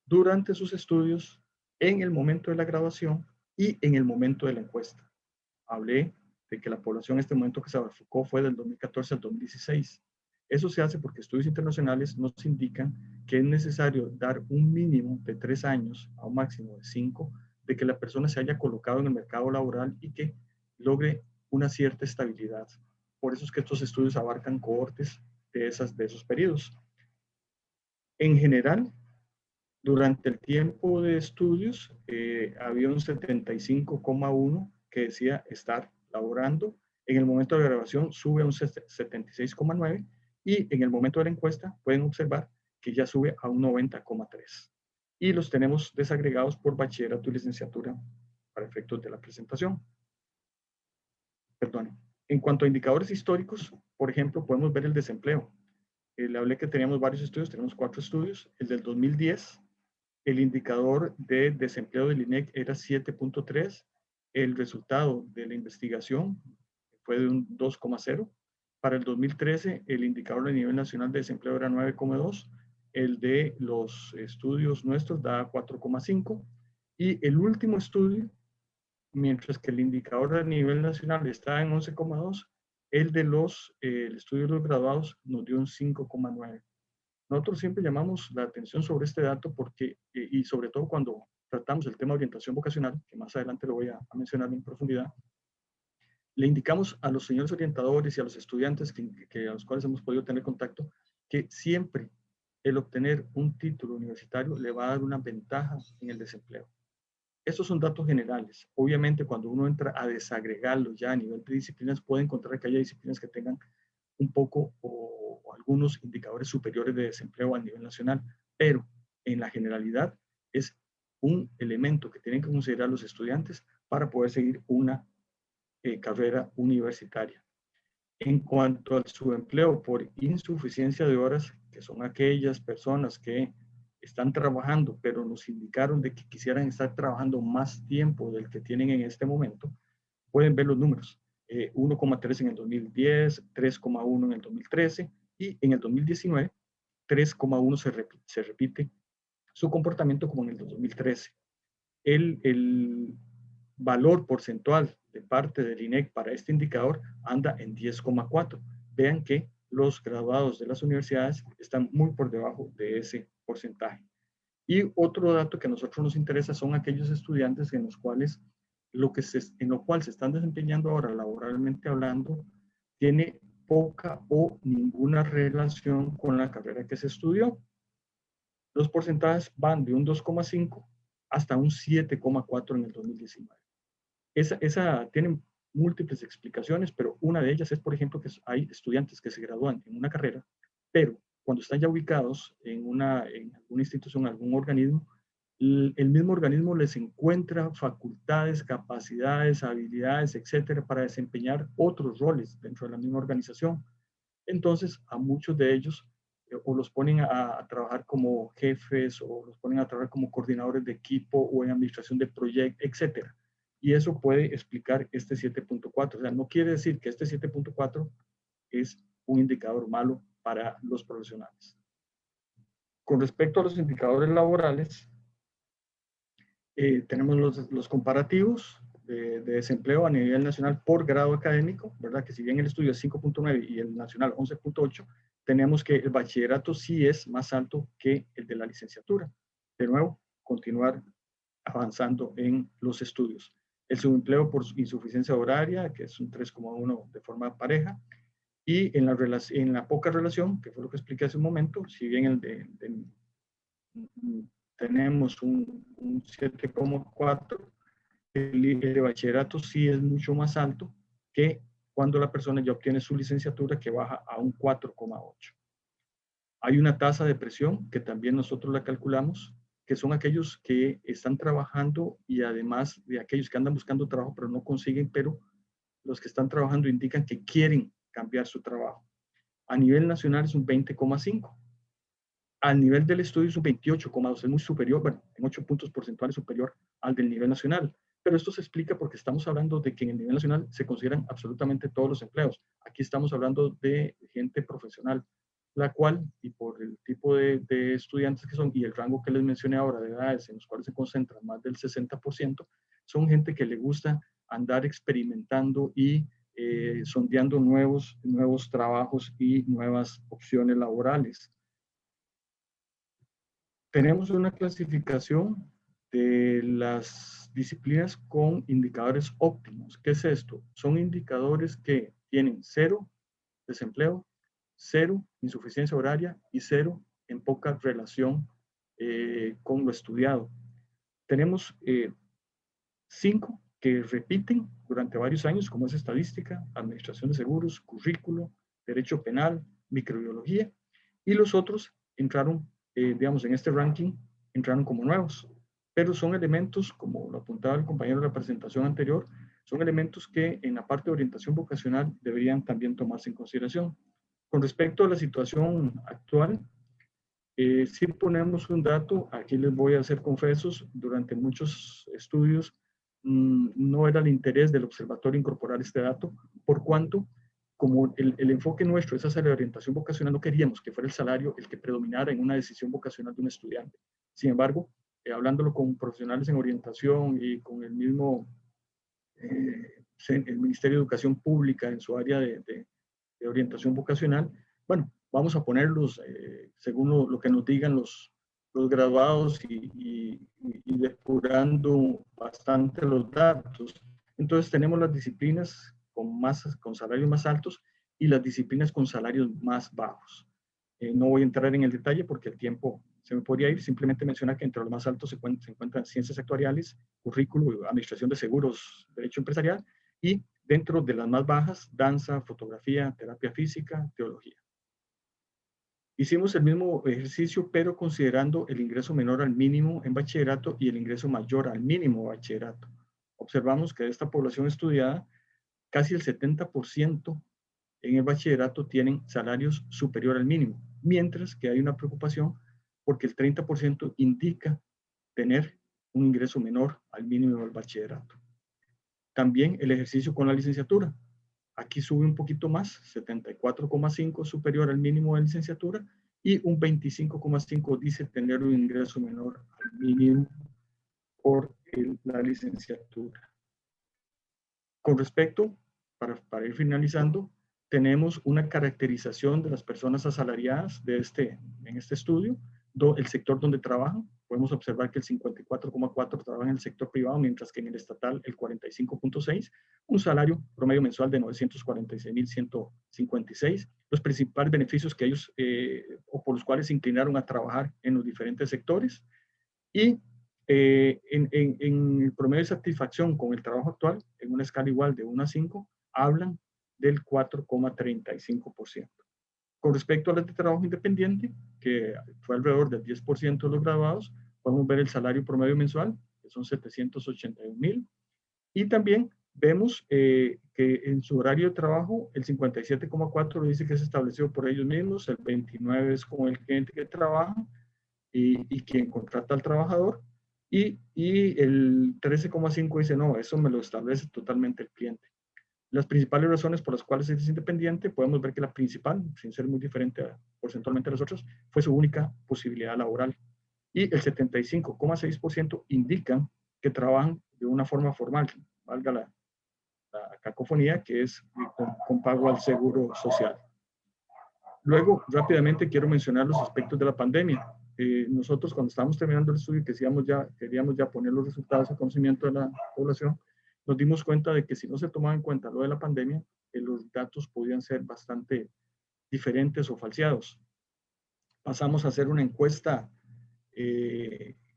durante sus estudios, en el momento de la graduación y en el momento de la encuesta. Hablé de que la población en este momento que se enfocó fue del 2014 al 2016. Eso se hace porque estudios internacionales nos indican que es necesario dar un mínimo de 3 años a un máximo de 5 de que la persona se haya colocado en el mercado laboral y que logre una cierta estabilidad. Por eso es que estos estudios abarcan cohortes de esos periodos. En general, durante el tiempo de estudios, había un 75,1 que decía estar laborando. En el momento de la grabación sube a un 76,9 y en el momento de la encuesta pueden observar que ya sube a un 90,3. Y los tenemos desagregados por bachillerato y licenciatura para efectos de la presentación. Perdón. En cuanto a indicadores históricos, por ejemplo, podemos ver el desempleo. Le hablé que teníamos varios estudios, tenemos 4 estudios. El del 2010, el indicador de desempleo del INEC era 7.3. El resultado de la investigación fue de un 2,0. Para el 2013, el indicador a nivel nacional de desempleo era 9,2. El de los estudios nuestros da 4,5. Y el último estudio, mientras que el indicador a nivel nacional está en 11,2, el de el estudio de los graduados nos dio un 5,9. Nosotros siempre llamamos la atención sobre este dato porque, y sobre todo cuando tratamos el tema de orientación vocacional, que más adelante lo voy a mencionar en profundidad, le indicamos a los señores orientadores y a los estudiantes a los cuales hemos podido tener contacto, que siempre el obtener un título universitario le va a dar una ventaja en el desempleo. Estos son datos generales. Obviamente, cuando uno entra a desagregarlos ya a nivel de disciplinas, puede encontrar que haya disciplinas que tengan un poco o algunos indicadores superiores de desempleo a nivel nacional, pero en la generalidad es un elemento que tienen que considerar los estudiantes para poder seguir una carrera universitaria. En cuanto al subempleo por insuficiencia de horas, que son aquellas personas que están trabajando, pero nos indicaron de que quisieran estar trabajando más tiempo del que tienen en este momento, pueden ver los números. 1,3 en el 2010, 3,1 en el 2013 y en el 2019, 3,1 se repite su comportamiento como en el 2013. El valor porcentual de parte del INEC para este indicador anda en 10,4. Vean que los graduados de las universidades están muy por debajo de ese porcentaje. Y otro dato que a nosotros nos interesa son aquellos estudiantes en los cuales en lo cual se están desempeñando ahora laboralmente hablando tiene poca o ninguna relación con la carrera que se estudió. Los porcentajes van de un 2,5 hasta un 7,4 en el 2019. Esa tiene múltiples explicaciones, pero una de ellas es, por ejemplo, que hay estudiantes que se gradúan en una carrera, pero cuando están ya ubicados en alguna institución, algún organismo, el mismo organismo les encuentra facultades, capacidades, habilidades, etcétera, para desempeñar otros roles dentro de la misma organización. Entonces, a muchos de ellos o los ponen a trabajar como jefes o los ponen a trabajar como coordinadores de equipo o en administración de proyectos, etcétera. Y eso puede explicar este 7.4. O sea, no quiere decir que este 7.4 es un indicador malo para los profesionales. Con respecto a los indicadores laborales, tenemos los comparativos de desempleo a nivel nacional por grado académico, ¿verdad? Que si bien el estudio es 5.9 y el nacional 11.8, tenemos que el bachillerato sí es más alto que el de la licenciatura. De nuevo, continuar avanzando en los estudios. El subempleo por insuficiencia horaria, que es un 3,1 de forma pareja, y en la poca relación, que fue lo que expliqué hace un momento, si bien tenemos un 7,4, el de bachillerato sí es mucho más alto que cuando la persona ya obtiene su licenciatura, que baja a un 4,8. Hay una tasa de presión que también nosotros la calculamos, que son aquellos que están trabajando y además de aquellos que andan buscando trabajo pero no consiguen, pero los que están trabajando indican que quieren cambiar su trabajo. A nivel nacional es un 20,5. Al nivel del estudio es un 28,2, es muy superior, bueno, en 8 puntos porcentuales superior al del nivel nacional. Pero esto se explica porque estamos hablando de que en el nivel nacional se consideran absolutamente todos los empleos. Aquí estamos hablando de gente profesional, la cual, y por el tipo de estudiantes que son y el rango que les mencioné ahora de edades en los cuales se concentra más del 60%, son gente que le gusta andar experimentando y sondeando nuevos trabajos y nuevas opciones laborales. Tenemos una clasificación de las disciplinas con indicadores óptimos. ¿Qué es esto? Son indicadores que tienen 0 desempleo, 0 insuficiencia horaria y 0 en poca relación con lo estudiado. Tenemos 5 que repiten durante varios años, como es estadística, administración de seguros, currículo, derecho penal, microbiología, y los otros entraron, digamos, en este ranking, entraron como nuevos, pero son elementos, como lo apuntaba el compañero de la presentación anterior, son elementos que en la parte de orientación vocacional deberían también tomarse en consideración. Con respecto a la situación actual, si ponemos un dato, aquí les voy a ser confesos, durante muchos estudios no era el interés del observatorio incorporar este dato, por cuanto, como el enfoque nuestro es hacer la orientación vocacional, no queríamos que fuera el salario el que predominara en una decisión vocacional de un estudiante. Sin embargo, hablándolo con profesionales en orientación y con el mismo el Ministerio de Educación Pública en su área de orientación vocacional, bueno, vamos a ponerlos según lo que nos digan los graduados y depurando bastante los datos. Entonces tenemos las disciplinas con salarios más altos y las disciplinas con salarios más bajos. No voy a entrar en el detalle porque el tiempo se me podría ir, simplemente mencionar que entre los más altos se encuentran ciencias actuariales, currículo, administración de seguros, derecho empresarial, y dentro de las más bajas, danza, fotografía, terapia física, teología. Hicimos el mismo ejercicio, pero considerando el ingreso menor al mínimo en bachillerato y el ingreso mayor al mínimo bachillerato. Observamos que de esta población estudiada, casi el 70% en el bachillerato tienen salarios superior al mínimo, mientras que hay una preocupación porque el 30% indica tener un ingreso menor al mínimo del bachillerato. También el ejercicio con la licenciatura. Aquí sube un poquito más, 74,5 superior al mínimo de licenciatura y un 25,5 dice tener un ingreso menor al mínimo por la licenciatura. Con respecto, para ir finalizando, tenemos una caracterización de las personas asalariadas en este estudio, el sector donde trabajan. Podemos observar que el 54,4 trabaja en el sector privado, mientras que en el estatal el 45,6, un salario promedio mensual de 946,156. Los principales beneficios que ellos, o por los cuales se inclinaron a trabajar en los diferentes sectores. Y en el promedio de satisfacción con el trabajo actual, en una escala igual de 1 a 5, hablan del 4,35%. Con respecto a las de trabajo independiente, que fue alrededor del 10% de los graduados, podemos ver el salario promedio mensual, que son 781,000. Y también vemos que en su horario de trabajo, el 57,4 dice que es establecido por ellos mismos, el 29 es con el cliente que trabaja y quien contrata al trabajador, y el 13,5 dice, no, eso me lo establece totalmente el cliente. Las principales razones por las cuales es independiente, podemos ver que la principal, sin ser muy diferente porcentualmente a las otras, fue su única posibilidad laboral. Y el 75,6% indican que trabajan de una forma formal, valga la cacofonía, que es con pago al seguro social. Luego, rápidamente quiero mencionar los aspectos de la pandemia. Nosotros, cuando estábamos terminando el estudio, queríamos ya poner los resultados a conocimiento de la población, nos dimos cuenta de que si no se tomaba en cuenta lo de la pandemia, los datos podían ser bastante diferentes o falseados. Pasamos a hacer una encuesta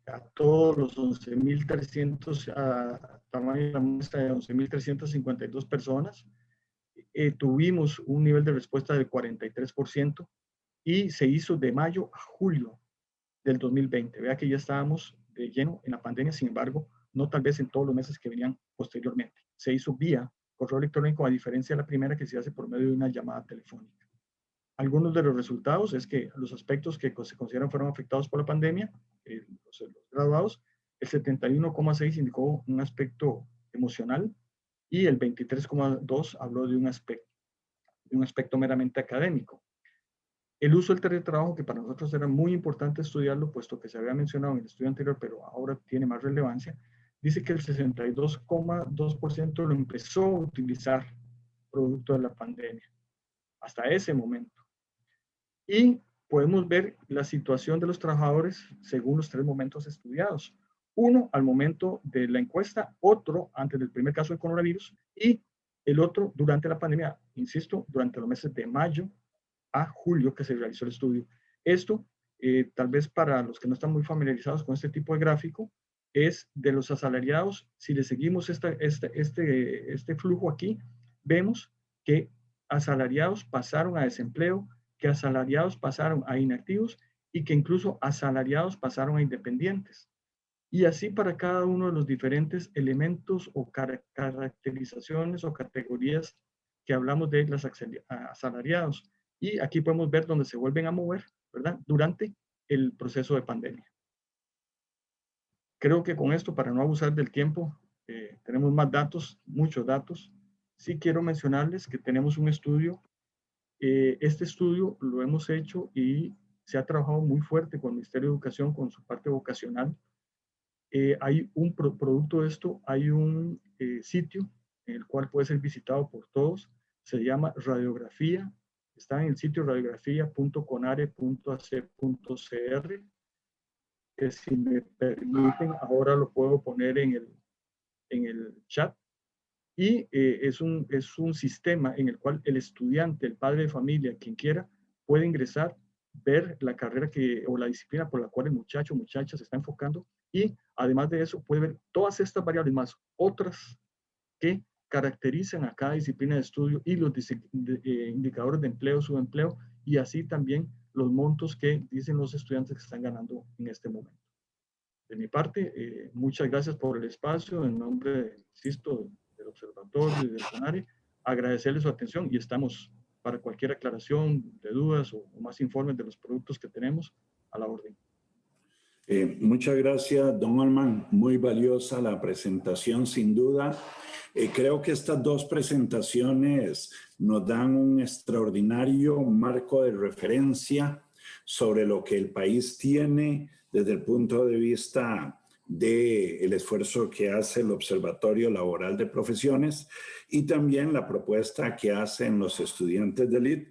a todos los 11.300, a tamaño de la muestra de 11.352 personas. Tuvimos un nivel de respuesta del 43% y se hizo de mayo a julio del 2020. Vea que ya estábamos de lleno en la pandemia, sin embargo, no tal vez en todos los meses que venían posteriormente. Se hizo vía correo electrónico, a diferencia de la primera que se hace por medio de una llamada telefónica. Algunos de los resultados es que los aspectos que se consideran fueron afectados por la pandemia, los graduados, el 71,6 indicó un aspecto emocional y el 23,2 habló de un aspecto meramente académico. El uso del teletrabajo, que para nosotros era muy importante estudiarlo, puesto que se había mencionado en el estudio anterior, pero ahora tiene más relevancia, dice que el 62,2% lo empezó a utilizar producto de la pandemia, hasta ese momento. Y podemos ver la situación de los trabajadores según los 3 momentos estudiados. Uno al momento de la encuesta, otro antes del primer caso del coronavirus y el otro durante la pandemia, insisto, durante los meses de mayo a julio que se realizó el estudio. Esto, tal vez para los que no están muy familiarizados con este tipo de gráfico, es de los asalariados. Si le seguimos este flujo aquí, vemos que asalariados pasaron a desempleo, que asalariados pasaron a inactivos y que incluso asalariados pasaron a independientes. Y así para cada uno de los diferentes elementos o caracterizaciones o categorías que hablamos de los asalariados. Y aquí podemos ver dónde se vuelven a mover, ¿verdad? Durante el proceso de pandemia. Creo que con esto, para no abusar del tiempo, tenemos más datos, muchos datos. Sí quiero mencionarles que tenemos un estudio. Este estudio lo hemos hecho y se ha trabajado muy fuerte con el Ministerio de Educación, con su parte vocacional. Hay un producto de esto, hay un sitio en el cual puede ser visitado por todos. Se llama Radiografía. Está en el sitio radiografía.conare.ac.cr, que si me permiten, ahora lo puedo poner en el chat. Y es un sistema en el cual el estudiante, el padre de familia, quien quiera, puede ingresar, ver la carrera o la disciplina por la cual el muchacho o muchacha se está enfocando, y además de eso puede ver todas estas variables más otras que caracterizan a cada disciplina de estudio y los indicadores de empleo, subempleo, y así también los montos que dicen los estudiantes que están ganando en este momento. De mi parte, muchas gracias por el espacio. En nombre, insisto, del Observatorio y del CONARE, agradecerles su atención y estamos para cualquier aclaración de dudas o más informes de los productos que tenemos a la orden. Muchas gracias, don Olman. Muy valiosa la presentación, sin duda. Creo que estas dos presentaciones nos dan un extraordinario marco de referencia sobre lo que el país tiene desde el punto de vista del esfuerzo que hace el Observatorio Laboral de Profesiones y también la propuesta que hacen los estudiantes de LID.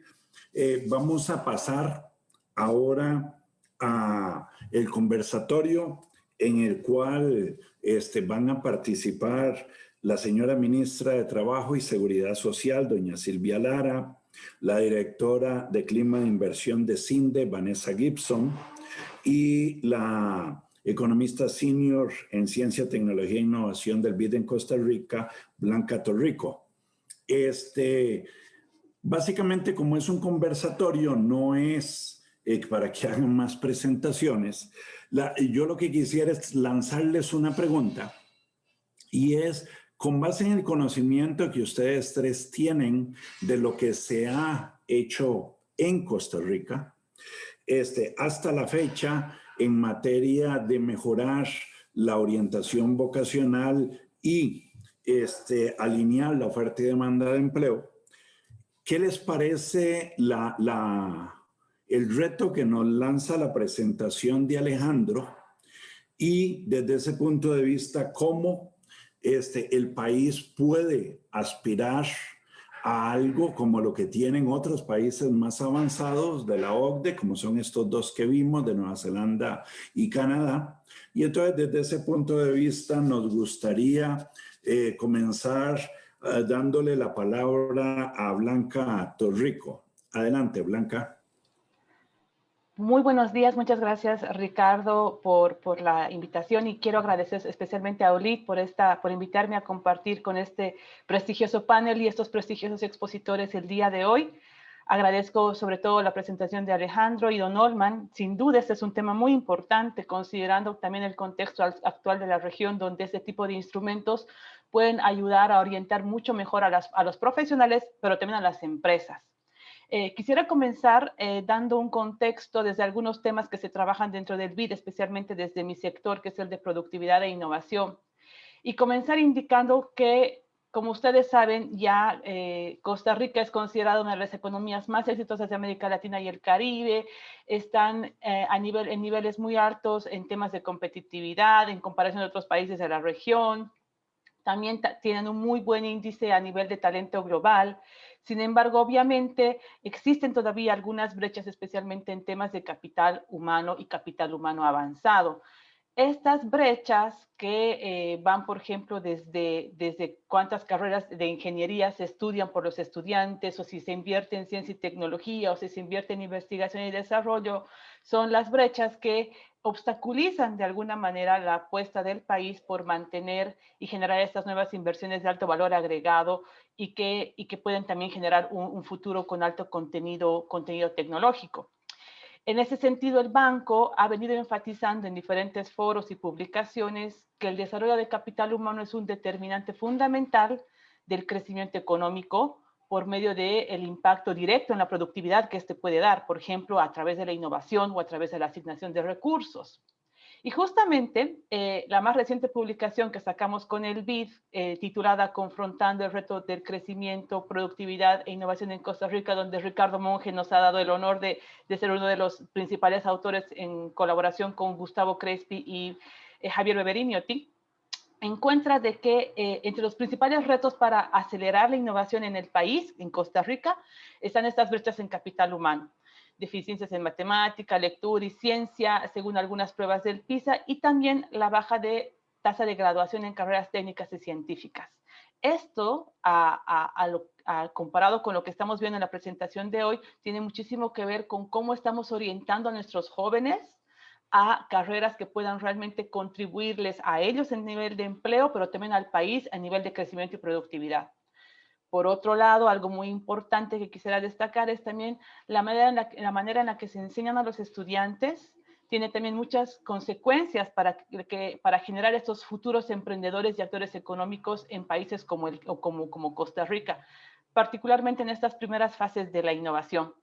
Vamos a pasar ahora a el conversatorio en el cual van a participar la señora ministra de Trabajo y Seguridad Social, doña Silvia Lara, la directora de Clima de Inversión de CINDE, Vanessa Gibson, y la economista senior en Ciencia, Tecnología e Innovación del BID en Costa Rica, Blanca Torrico. Básicamente, como es un conversatorio, no es para que hagan más presentaciones. Yo lo que quisiera es lanzarles una pregunta y es, con base en el conocimiento que ustedes tres tienen de lo que se ha hecho en Costa Rica, hasta la fecha en materia de mejorar la orientación vocacional y alinear la oferta y demanda de empleo, ¿qué les parece el reto que nos lanza la presentación de Alejandro? Y desde ese punto de vista, ¿cómo el país puede aspirar a algo como lo que tienen otros países más avanzados de la OCDE, como son estos dos que vimos, de Nueva Zelanda y Canadá? Y entonces, desde ese punto de vista, nos gustaría comenzar dándole la palabra a Blanca Torrico. Adelante, Blanca. Muy buenos días, muchas gracias Ricardo por la invitación y quiero agradecer especialmente a OLID por invitarme a compartir con este prestigioso panel y estos prestigiosos expositores el día de hoy. Agradezco sobre todo la presentación de Alejandro y don Olman. Sin duda este es un tema muy importante considerando también el contexto actual de la región donde este tipo de instrumentos pueden ayudar a orientar mucho mejor a los profesionales, pero también a las empresas. Quisiera comenzar dando un contexto desde algunos temas que se trabajan dentro del BID, especialmente desde mi sector, que es el de productividad e innovación. Y comenzar indicando que, como ustedes saben, ya Costa Rica es considerada una de las economías más exitosas de América Latina y el Caribe. Están en niveles muy altos en temas de competitividad, en comparación de otros países de la región. También tienen un muy buen índice a nivel de talento global. Sin embargo, obviamente existen todavía algunas brechas, especialmente en temas de capital humano y capital humano avanzado. Estas brechas que van, por ejemplo, desde cuántas carreras de ingeniería se estudian por los estudiantes, o si se invierte en ciencia y tecnología, o si se invierte en investigación y desarrollo, son las brechas que obstaculizan de alguna manera la apuesta del país por mantener y generar estas nuevas inversiones de alto valor agregado y que pueden también generar un futuro con alto contenido tecnológico. En ese sentido, el banco ha venido enfatizando en diferentes foros y publicaciones que el desarrollo de capital humano es un determinante fundamental del crecimiento económico por medio del impacto directo en la productividad que este puede dar, por ejemplo, a través de la innovación o a través de la asignación de recursos. Y justamente la más reciente publicación que sacamos con el BID, titulada Confrontando el reto del crecimiento, productividad e innovación en Costa Rica, donde Ricardo Monge nos ha dado el honor de ser uno de los principales autores en colaboración con Gustavo Crespi y Javier Beberini-Otti, encuentra de que entre los principales retos para acelerar la innovación en el país, en Costa Rica, están estas brechas en capital humano. Deficiencias en matemática, lectura y ciencia, según algunas pruebas del PISA, y también la baja de tasa de graduación en carreras técnicas y científicas. Esto, comparado con lo que estamos viendo en la presentación de hoy, tiene muchísimo que ver con cómo estamos orientando a nuestros jóvenes a carreras que puedan realmente contribuirles a ellos en nivel de empleo, pero también al país a nivel de crecimiento y productividad. Por otro lado, algo muy importante que quisiera destacar es también la manera en la que se enseñan a los estudiantes. Tiene también muchas consecuencias para generar estos futuros emprendedores y actores económicos en países como Costa Rica, particularmente en estas primeras fases de la innovación.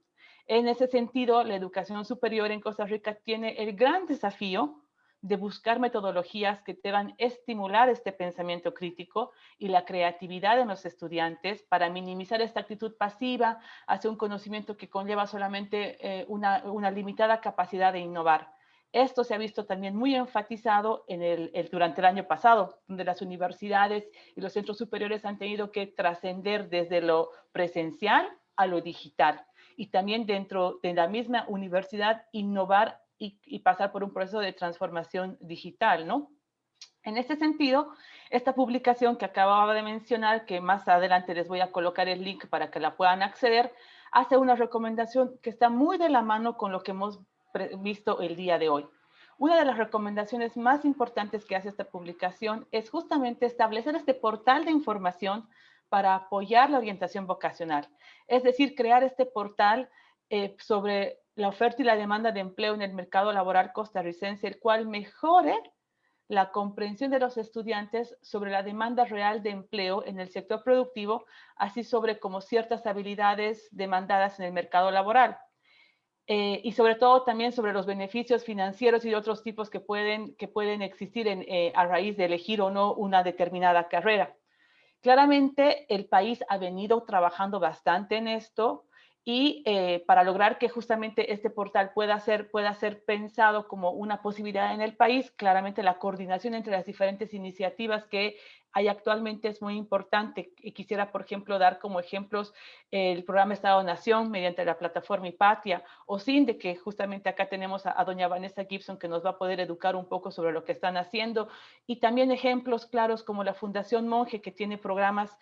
En ese sentido, la educación superior en Costa Rica tiene el gran desafío de buscar metodologías que deban estimular este pensamiento crítico y la creatividad de los estudiantes para minimizar esta actitud pasiva hacia un conocimiento que conlleva solamente una limitada capacidad de innovar. Esto se ha visto también muy enfatizado durante el año pasado, donde las universidades y los centros superiores han tenido que trascender desde lo presencial a lo digital, y también dentro de la misma universidad innovar y pasar por un proceso de transformación digital, ¿no? En este sentido, esta publicación que acababa de mencionar, que más adelante les voy a colocar el link para que la puedan acceder, hace una recomendación que está muy de la mano con lo que hemos visto el día de hoy. Una de las recomendaciones más importantes que hace esta publicación es justamente establecer este portal de información para apoyar la orientación vocacional. Es decir, crear este portal sobre la oferta y la demanda de empleo en el mercado laboral costarricense, el cual mejore la comprensión de los estudiantes sobre la demanda real de empleo en el sector productivo, así sobre como ciertas habilidades demandadas en el mercado laboral. Y sobre todo también sobre los beneficios financieros y de otros tipos que pueden existir a raíz de elegir o no una determinada carrera. Claramente el país ha venido trabajando bastante en esto, y para lograr que justamente este portal pueda ser pensado como una posibilidad en el país, claramente la coordinación entre las diferentes iniciativas que hay actualmente es muy importante. Y quisiera, por ejemplo, dar como ejemplos el programa Estado-Nación mediante la plataforma Hipatia, o SINDE, que justamente acá tenemos a doña Vanessa Gibson, que nos va a poder educar un poco sobre lo que están haciendo, y también ejemplos claros como la Fundación Monge, que tiene programas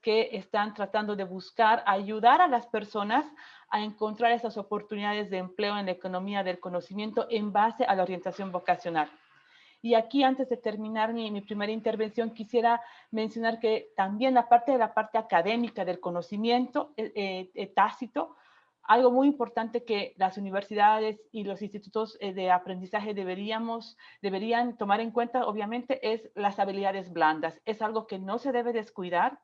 que están tratando de buscar ayudar a las personas a encontrar esas oportunidades de empleo en la economía del conocimiento en base a la orientación vocacional. Y aquí, antes de terminar mi primera intervención, quisiera mencionar que también, aparte de la parte académica del conocimiento tácito, algo muy importante que las universidades y los institutos de aprendizaje deberían tomar en cuenta, obviamente, es las habilidades blandas. Es algo que no se debe descuidar.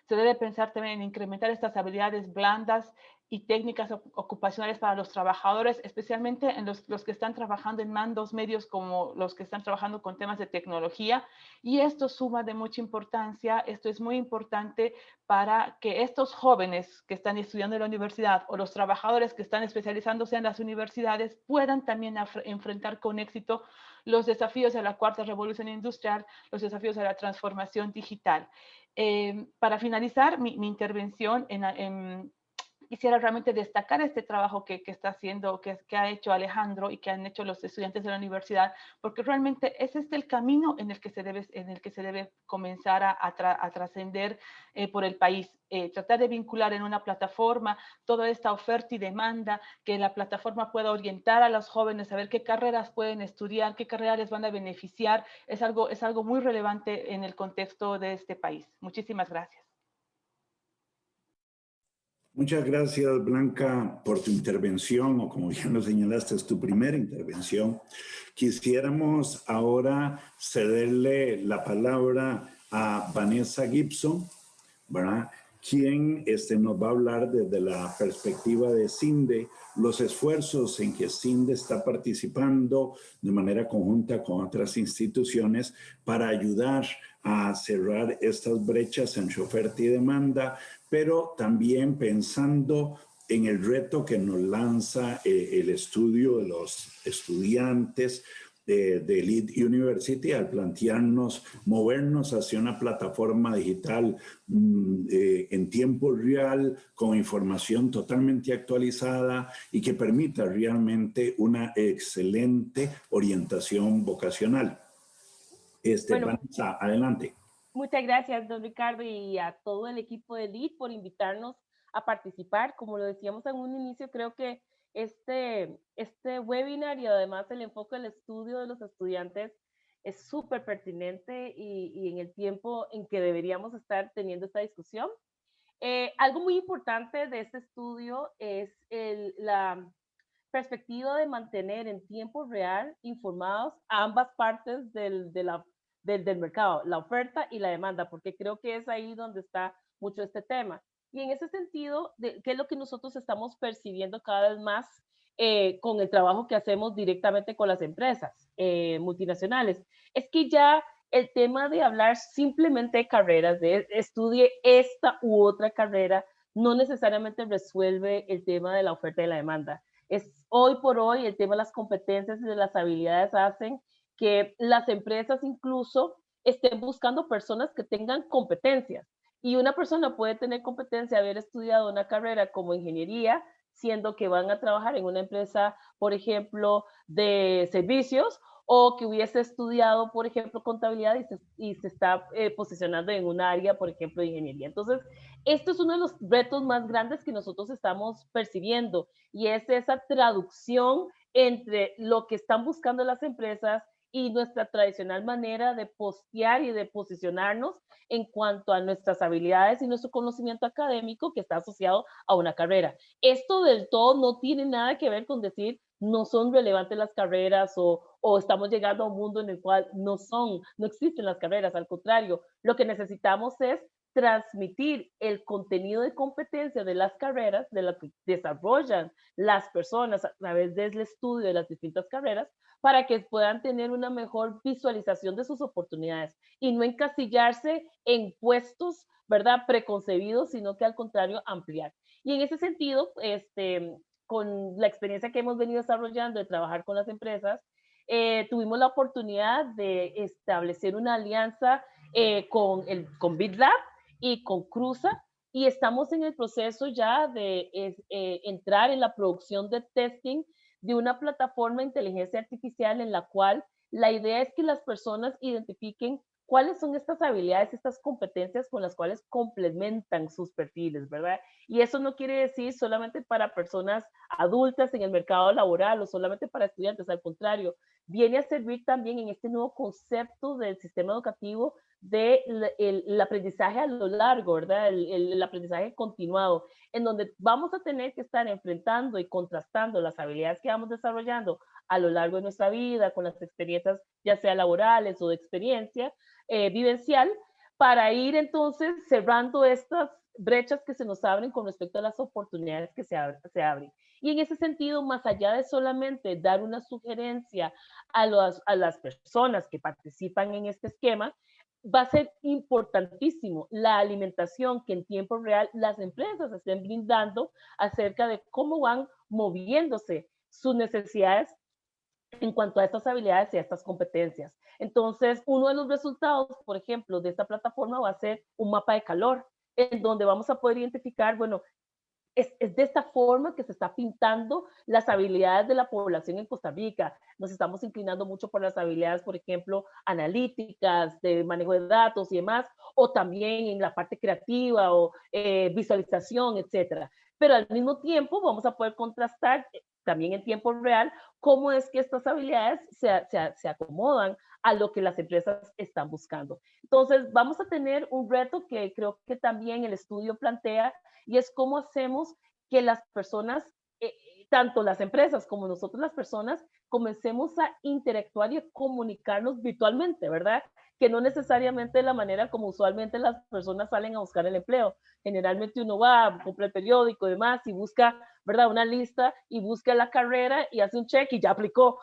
Se debe pensar también en incrementar estas habilidades blandas y técnicas ocupacionales para los trabajadores, especialmente en los que están trabajando en mandos medios como los que están trabajando con temas de tecnología. Y esto suma de mucha importancia, esto es muy importante para que estos jóvenes que están estudiando en la universidad o los trabajadores que están especializándose en las universidades puedan también enfrentar con éxito los desafíos de la cuarta revolución industrial, los desafíos de la transformación digital. Para finalizar mi intervención, quisiera realmente destacar este trabajo que está haciendo, que ha hecho Alejandro y que han hecho los estudiantes de la universidad, porque realmente ese es el camino en el que se debe comenzar a trascender por el país. Tratar de vincular en una plataforma toda esta oferta y demanda, que la plataforma pueda orientar a los jóvenes a ver qué carreras pueden estudiar, qué carreras les van a beneficiar, es algo muy relevante en el contexto de este país. Muchísimas gracias. Muchas gracias, Blanca, por tu intervención, o como bien lo señalaste, es tu primera intervención. Quisiéramos ahora cederle la palabra a Vanessa Gibson, ¿verdad? Quien nos va a hablar desde la perspectiva de CINDE, los esfuerzos en que CINDE está participando de manera conjunta con otras instituciones para ayudar a cerrar estas brechas entre oferta y demanda, pero también pensando en el reto que nos lanza el estudio de los estudiantes de Lead University al plantearnos movernos hacia una plataforma digital en tiempo real, con información totalmente actualizada y que permita realmente una excelente orientación vocacional. Bueno, Vanessa, adelante. muchas gracias, don Ricardo, y a todo el equipo de LEAD por invitarnos a participar. Como lo decíamos en un inicio, creo que este webinar y además el enfoque del estudio de los estudiantes es súper pertinente y en el tiempo en que deberíamos estar teniendo esta discusión. Algo muy importante de este estudio es la perspectiva de mantener en tiempo real informados a ambas partes del mercado, la oferta y la demanda, porque creo que es ahí donde está mucho este tema. Y en ese sentido, ¿qué es lo que nosotros estamos percibiendo cada vez más con el trabajo que hacemos directamente con las empresas multinacionales? Es que ya el tema de hablar simplemente de carreras, de estudie esta u otra carrera, no necesariamente resuelve el tema de la oferta y la demanda. Hoy por hoy el tema de las competencias y de las habilidades hacen que las empresas incluso estén buscando personas que tengan competencias. Y una persona puede tener competencia de haber estudiado una carrera como ingeniería, siendo que van a trabajar en una empresa, por ejemplo, de servicios, o que hubiese estudiado, por ejemplo, contabilidad y se está posicionando en un área, por ejemplo, de ingeniería. Entonces, esto es uno de los retos más grandes que nosotros estamos percibiendo, y es esa traducción entre lo que están buscando las empresas y nuestra tradicional manera de postear y de posicionarnos en cuanto a nuestras habilidades y nuestro conocimiento académico que está asociado a una carrera. Esto del todo no tiene nada que ver con decir no son relevantes las carreras o estamos llegando a un mundo en el cual no existen las carreras. Al contrario, lo que necesitamos es transmitir el contenido de competencia de las carreras, de lo que desarrollan las personas a través del estudio de las distintas carreras, para que puedan tener una mejor visualización de sus oportunidades y no encasillarse en puestos, ¿verdad?, preconcebidos, sino que al contrario ampliar. Y en ese sentido, con la experiencia que hemos venido desarrollando de trabajar con las empresas, tuvimos la oportunidad de establecer una alianza con BitLab y con Cruza, y estamos en el proceso ya de entrar en la producción de testing de una plataforma de inteligencia artificial en la cual la idea es que las personas identifiquen cuáles son estas habilidades, estas competencias con las cuales complementan sus perfiles, ¿verdad? Y eso no quiere decir solamente para personas adultas en el mercado laboral o solamente para estudiantes, al contrario, viene a servir también en este nuevo concepto del sistema educativo del aprendizaje a lo largo, ¿verdad? El aprendizaje continuado, en donde vamos a tener que estar enfrentando y contrastando las habilidades que vamos desarrollando a lo largo de nuestra vida, con las experiencias ya sea laborales o de experiencia vivencial, para ir entonces cerrando estas brechas que se nos abren con respecto a las oportunidades que se abren. Y en ese sentido, más allá de solamente dar una sugerencia a las personas que participan en este esquema, va a ser importantísimo la alimentación que en tiempo real las empresas estén brindando acerca de cómo van moviéndose sus necesidades en cuanto a estas habilidades y a estas competencias. Entonces, uno de los resultados, por ejemplo, de esta plataforma va a ser un mapa de calor, en donde vamos a poder identificar, bueno, es de esta forma que se está pintando las habilidades de la población en Costa Rica. Nos estamos inclinando mucho por las habilidades, por ejemplo, analíticas, de manejo de datos y demás, o también en la parte creativa o visualización, etcétera. Pero al mismo tiempo vamos a poder contrastar también en tiempo real cómo es que estas habilidades se acomodan a lo que las empresas están buscando. Entonces, vamos a tener un reto que creo que también el estudio plantea, y es cómo hacemos que las personas, tanto las empresas como nosotros las personas, comencemos a interactuar y a comunicarnos virtualmente, ¿verdad? Que no necesariamente de la manera como usualmente las personas salen a buscar el empleo. Generalmente uno va, compra el periódico y demás y busca, ¿verdad? Una lista y busca la carrera y hace un check y ya aplicó.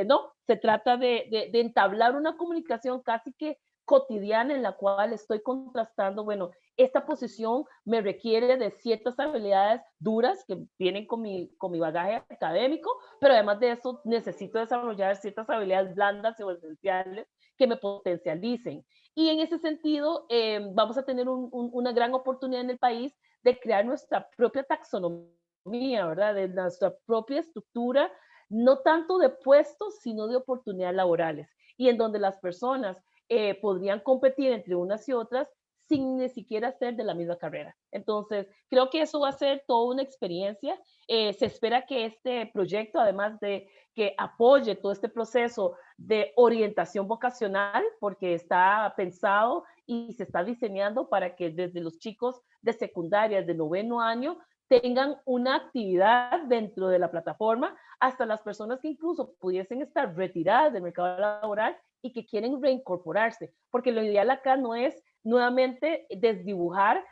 No, se trata de entablar una comunicación casi que cotidiana en la cual estoy contrastando, bueno, esta posición me requiere de ciertas habilidades duras que vienen con mi bagaje académico, pero además de eso necesito desarrollar ciertas habilidades blandas o esenciales que me potencialicen. Y en ese sentido, vamos a tener una gran oportunidad en el país de crear nuestra propia taxonomía, ¿verdad? De nuestra propia estructura, no tanto de puestos, sino de oportunidades laborales, y en donde las personas podrían competir entre unas y otras sin ni siquiera ser de la misma carrera. Entonces, creo que eso va a ser toda una experiencia. Se espera que este proyecto, además de que apoye todo este proceso de orientación vocacional, porque está pensado y se está diseñando para que desde los chicos de secundaria, de 9º año, tengan una actividad dentro de la plataforma, hasta las personas que incluso pudiesen estar retiradas del mercado laboral y que quieren reincorporarse, porque lo ideal acá no es nuevamente desdibujar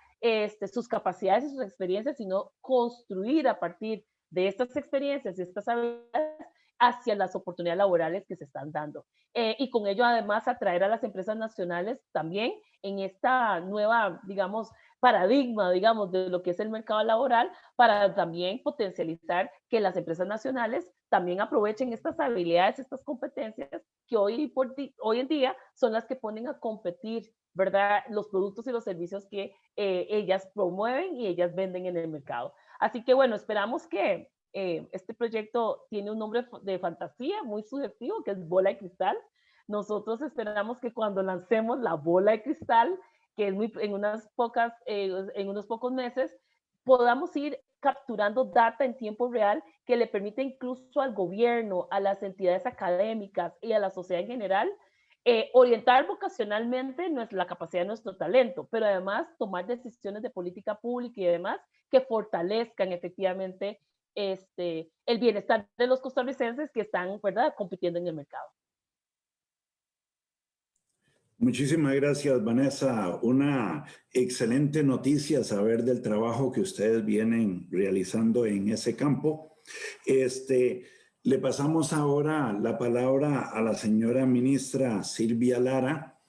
sus capacidades y sus experiencias, sino construir a partir de estas experiencias y estas habilidades hacia las oportunidades laborales que se están dando. Y con ello además atraer a las empresas nacionales también en esta nueva, digamos, paradigma, digamos, de lo que es el mercado laboral, para también potencializar que las empresas nacionales también aprovechen estas habilidades, estas competencias que hoy en día son las que ponen a competir, ¿verdad? Los productos y los servicios que ellas promueven y ellas venden en el mercado. Así que bueno, esperamos que este proyecto tiene un nombre de fantasía muy subjetivo, que es Bola de Cristal. Nosotros esperamos que cuando lancemos la bola de cristal, que es en unos pocos meses, podamos ir capturando data en tiempo real que le permite incluso al gobierno, a las entidades académicas y a la sociedad en general orientar vocacionalmente la capacidad de nuestro talento, pero además tomar decisiones de política pública y demás que fortalezcan efectivamente el bienestar de los costarricenses que están, ¿verdad?, compitiendo en el mercado. Muchísimas gracias, Vanessa. Una excelente noticia saber del trabajo que ustedes vienen realizando en ese campo. Le pasamos ahora la palabra a la señora ministra Silvia Lara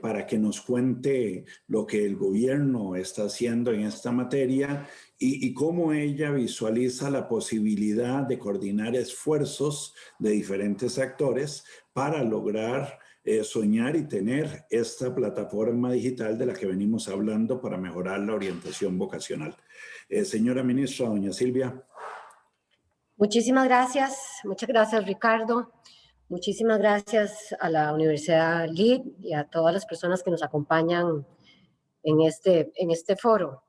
para que nos cuente lo que el gobierno está haciendo en esta materia y cómo ella visualiza la posibilidad de coordinar esfuerzos de diferentes actores para lograr soñar y tener esta plataforma digital de la que venimos hablando para mejorar la orientación vocacional. Señora ministra, doña Silvia. Muchísimas gracias. Muchas gracias, Ricardo. Muchísimas gracias a la Universidad LID y a todas las personas que nos acompañan en este foro.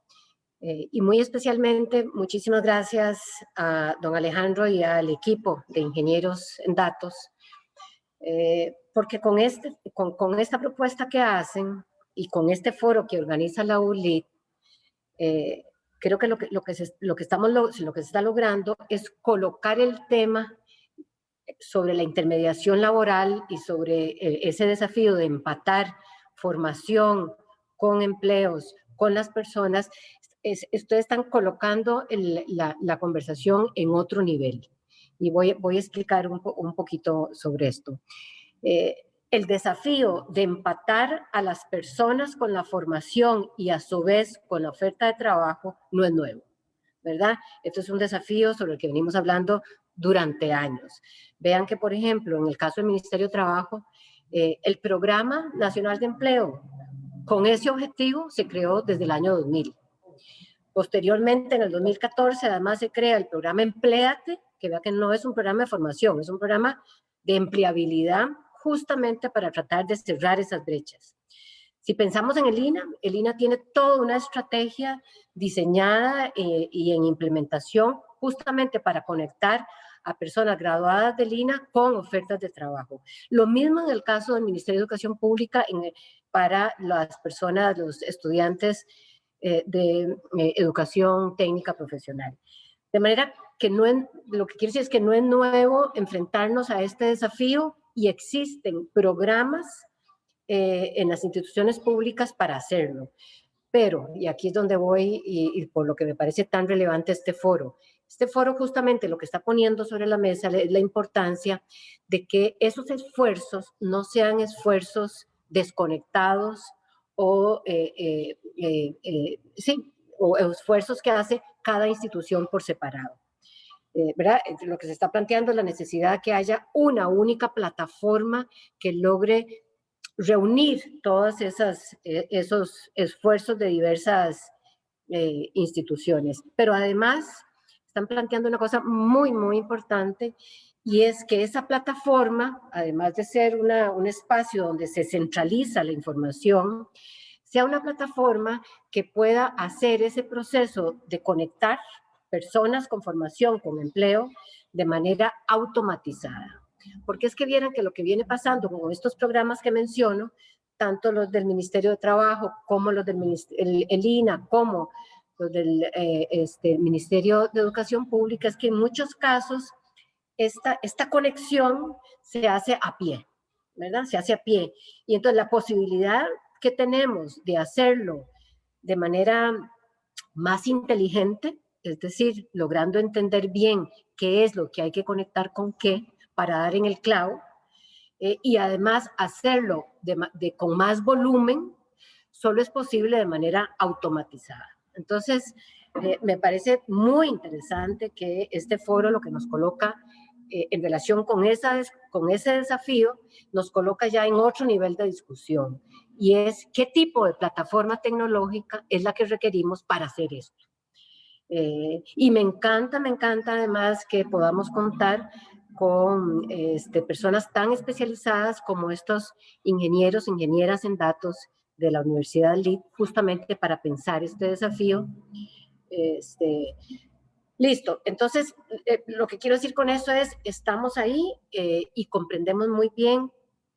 Y muy especialmente, muchísimas gracias a don Alejandro y al equipo de ingenieros en datos, porque con esta propuesta que hacen y con este foro que organiza la ULID, creo que lo que se está logrando es colocar el tema sobre la intermediación laboral y sobre ese desafío de empatar formación con empleos, con las personas, ustedes están colocando la conversación en otro nivel. Y voy a explicar un poquito sobre esto. El desafío de empatar a las personas con la formación y a su vez con la oferta de trabajo no es nuevo, ¿verdad? Esto es un desafío sobre el que venimos hablando durante años. Vean que, por ejemplo, en el caso del Ministerio de Trabajo, el Programa Nacional de Empleo, con ese objetivo se creó desde el año 2000. Posteriormente, en el 2014, además se crea el programa Empléate, que vea que no es un programa de formación, es un programa de empleabilidad justamente para tratar de cerrar esas brechas. Si pensamos en el INA tiene toda una estrategia diseñada y en implementación justamente para conectar a personas graduadas del INA con ofertas de trabajo. Lo mismo en el caso del Ministerio de Educación Pública para las personas, los estudiantes de educación técnica profesional. De manera que lo que quiero decir es que no es nuevo enfrentarnos a este desafío y existen programas en las instituciones públicas para hacerlo. Pero, y aquí es donde voy y por lo que me parece tan relevante este foro justamente lo que está poniendo sobre la mesa es la importancia de que esos esfuerzos no sean esfuerzos desconectados o esfuerzos que hace cada institución por separado. ¿Verdad? Lo que se está planteando es la necesidad de que haya una única plataforma que logre reunir todos esos esfuerzos de diversas instituciones. Pero además están planteando una cosa muy, muy importante, y es que esa plataforma, además de ser un espacio donde se centraliza la información, sea una plataforma que pueda hacer ese proceso de conectar personas con formación, con empleo, de manera automatizada. Porque es que vieran que lo que viene pasando con estos programas que menciono, tanto los del Ministerio de Trabajo, como los del el INA, como los del Ministerio de Educación Pública, es que en muchos casos esta conexión se hace a pie, ¿verdad? Se hace a pie. Y entonces la posibilidad que tenemos de hacerlo de manera más inteligente, es decir, logrando entender bien qué es lo que hay que conectar con qué para dar en el clavo, y además hacerlo con más volumen, solo es posible de manera automatizada. Entonces, me parece muy interesante que este foro lo que nos coloca en relación con ese desafío, nos coloca ya en otro nivel de discusión, y es qué tipo de plataforma tecnológica es la que requerimos para hacer esto. Y me encanta además que podamos contar con personas tan especializadas como estos ingenieras en datos de la Universidad LID, justamente para pensar este desafío. Listo, entonces lo que quiero decir con eso es, estamos ahí y comprendemos muy bien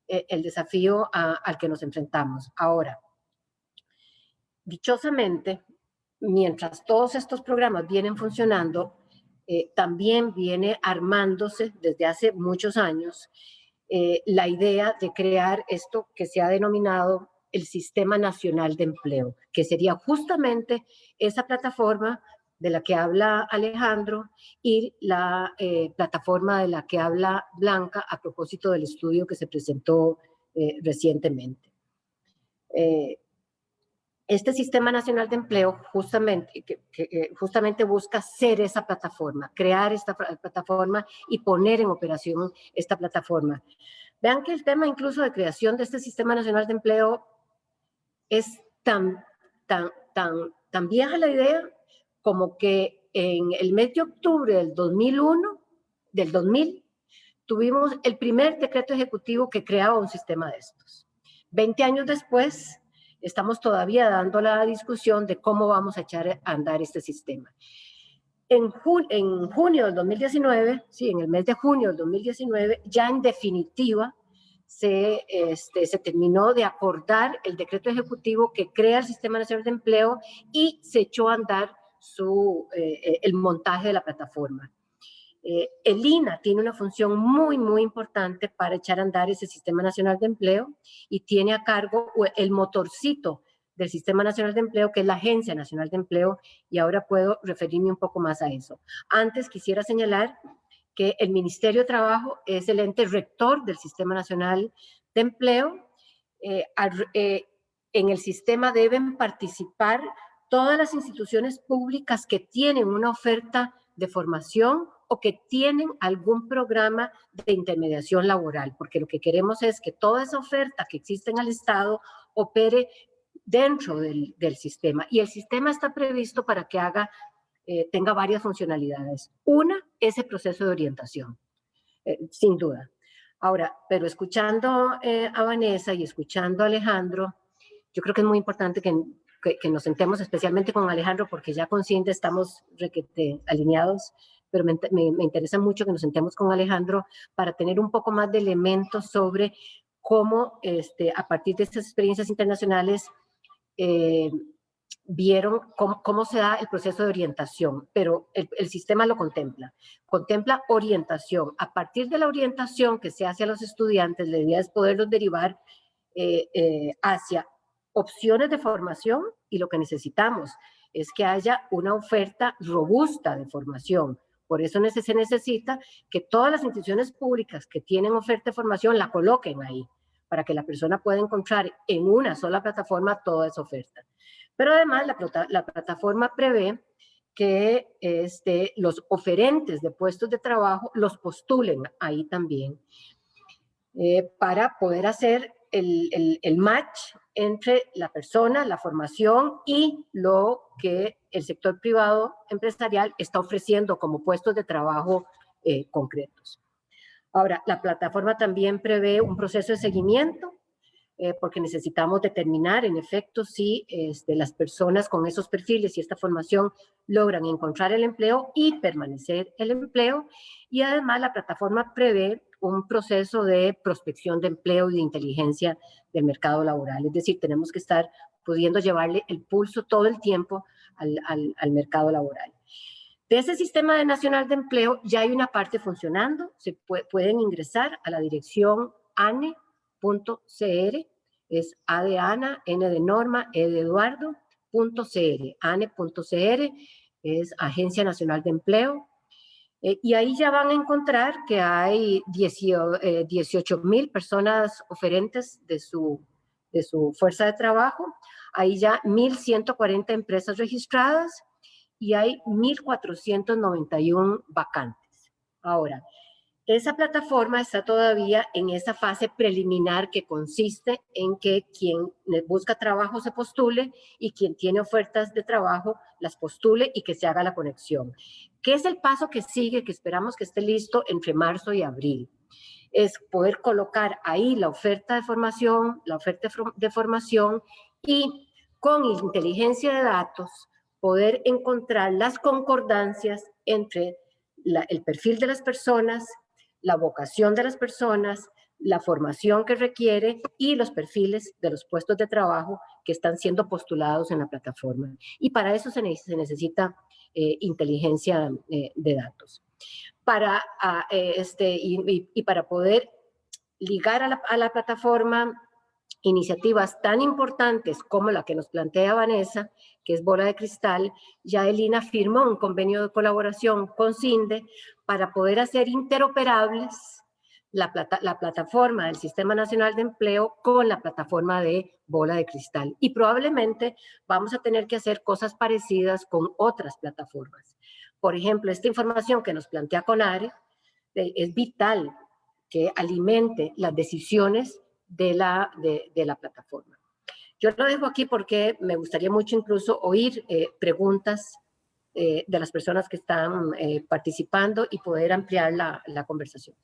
el desafío al que nos enfrentamos. Ahora, dichosamente, mientras todos estos programas vienen funcionando, también viene armándose desde hace muchos años la idea de crear esto que se ha denominado el Sistema Nacional de Empleo, que sería justamente esa plataforma de la que habla Alejandro y la plataforma de la que habla Blanca a propósito del estudio que se presentó recientemente. Este Sistema Nacional de Empleo justamente busca ser esa plataforma, crear esta plataforma y poner en operación esta plataforma. Vean que el tema incluso de creación de este Sistema Nacional de Empleo es tan vieja la idea como que en el mes de octubre del 2000, tuvimos el primer decreto ejecutivo que creaba un sistema de estos. 20 años después, estamos todavía dando la discusión de cómo vamos a echar a andar este sistema. En junio del 2019, sí, en el mes de junio del 2019, ya en definitiva se terminó de acordar el decreto ejecutivo que crea el Sistema Nacional de Empleo y se echó a andar el montaje de la plataforma. El INA tiene una función muy, muy importante para echar a andar ese Sistema Nacional de Empleo y tiene a cargo el motorcito del Sistema Nacional de Empleo, que es la Agencia Nacional de Empleo, y ahora puedo referirme un poco más a eso. Antes quisiera señalar que el Ministerio de Trabajo es el ente rector del Sistema Nacional de Empleo. En el sistema deben participar todas las instituciones públicas que tienen una oferta de formación o que tienen algún programa de intermediación laboral, porque lo que queremos es que toda esa oferta que existe en el Estado opere dentro del sistema. Y el sistema está previsto para que tenga varias funcionalidades. Una, ese proceso de orientación, sin duda. Ahora, pero escuchando a Vanessa y escuchando a Alejandro, yo creo que es muy importante que nos sentemos, especialmente con Alejandro, porque ya con Cindy estamos alineados, pero me interesa mucho que nos sentemos con Alejandro para tener un poco más de elementos sobre cómo, a partir de estas experiencias internacionales, vieron cómo se da el proceso de orientación, pero el sistema lo contempla orientación. A partir de la orientación que se hace a los estudiantes, la idea es poderlos derivar hacia opciones de formación, y lo que necesitamos es que haya una oferta robusta de formación. Por eso se necesita que todas las instituciones públicas que tienen oferta de formación la coloquen ahí, para que la persona pueda encontrar en una sola plataforma toda esa oferta. Pero además la plataforma prevé que los oferentes de puestos de trabajo los postulen ahí también, para poder hacer el match entre la persona, la formación y lo que el sector privado empresarial está ofreciendo como puestos de trabajo concretos. Ahora, la plataforma también prevé un proceso de seguimiento, porque necesitamos determinar, en efecto, si las personas con esos perfiles y esta formación logran encontrar el empleo y permanecer el empleo. Y además la plataforma prevé un proceso de prospección de empleo y de inteligencia del mercado laboral. Es decir, tenemos que estar pudiendo llevarle el pulso todo el tiempo al mercado laboral. De ese sistema nacional de empleo ya hay una parte funcionando. Se pueden ingresar a la dirección ane.cr, es A de Ana, N de Norma, E de Eduardo, .cr, ane.cr, es Agencia Nacional de Empleo. Y ahí ya van a encontrar que hay 18,000 personas oferentes de su fuerza de trabajo. Hay ya 1,140 empresas registradas y hay 1,491 vacantes. Ahora, esa plataforma está todavía en esa fase preliminar que consiste en que quien busca trabajo se postule y quien tiene ofertas de trabajo las postule y que se haga la conexión. ¿Qué es el paso que sigue, que esperamos que esté listo entre marzo y abril? Es poder colocar ahí la oferta de formación, y con inteligencia de datos poder encontrar las concordancias entre el perfil de las personas, la vocación de las personas, la formación que requiere y los perfiles de los puestos de trabajo que están siendo postulados en la plataforma. Y para eso se necesita inteligencia de datos. Para poder ligar a la plataforma iniciativas tan importantes como la que nos plantea Vanessa, que es Bola de Cristal, ya el INA firmó un convenio de colaboración con CINDE para poder hacer interoperables la plataforma del Sistema Nacional de Empleo con la plataforma de Bola de Cristal. Y probablemente vamos a tener que hacer cosas parecidas con otras plataformas. Por ejemplo, esta información que nos plantea CONARE es vital que alimente las decisiones de la plataforma. Yo lo dejo aquí porque me gustaría mucho incluso oír preguntas de las personas que están participando y poder ampliar la conversación.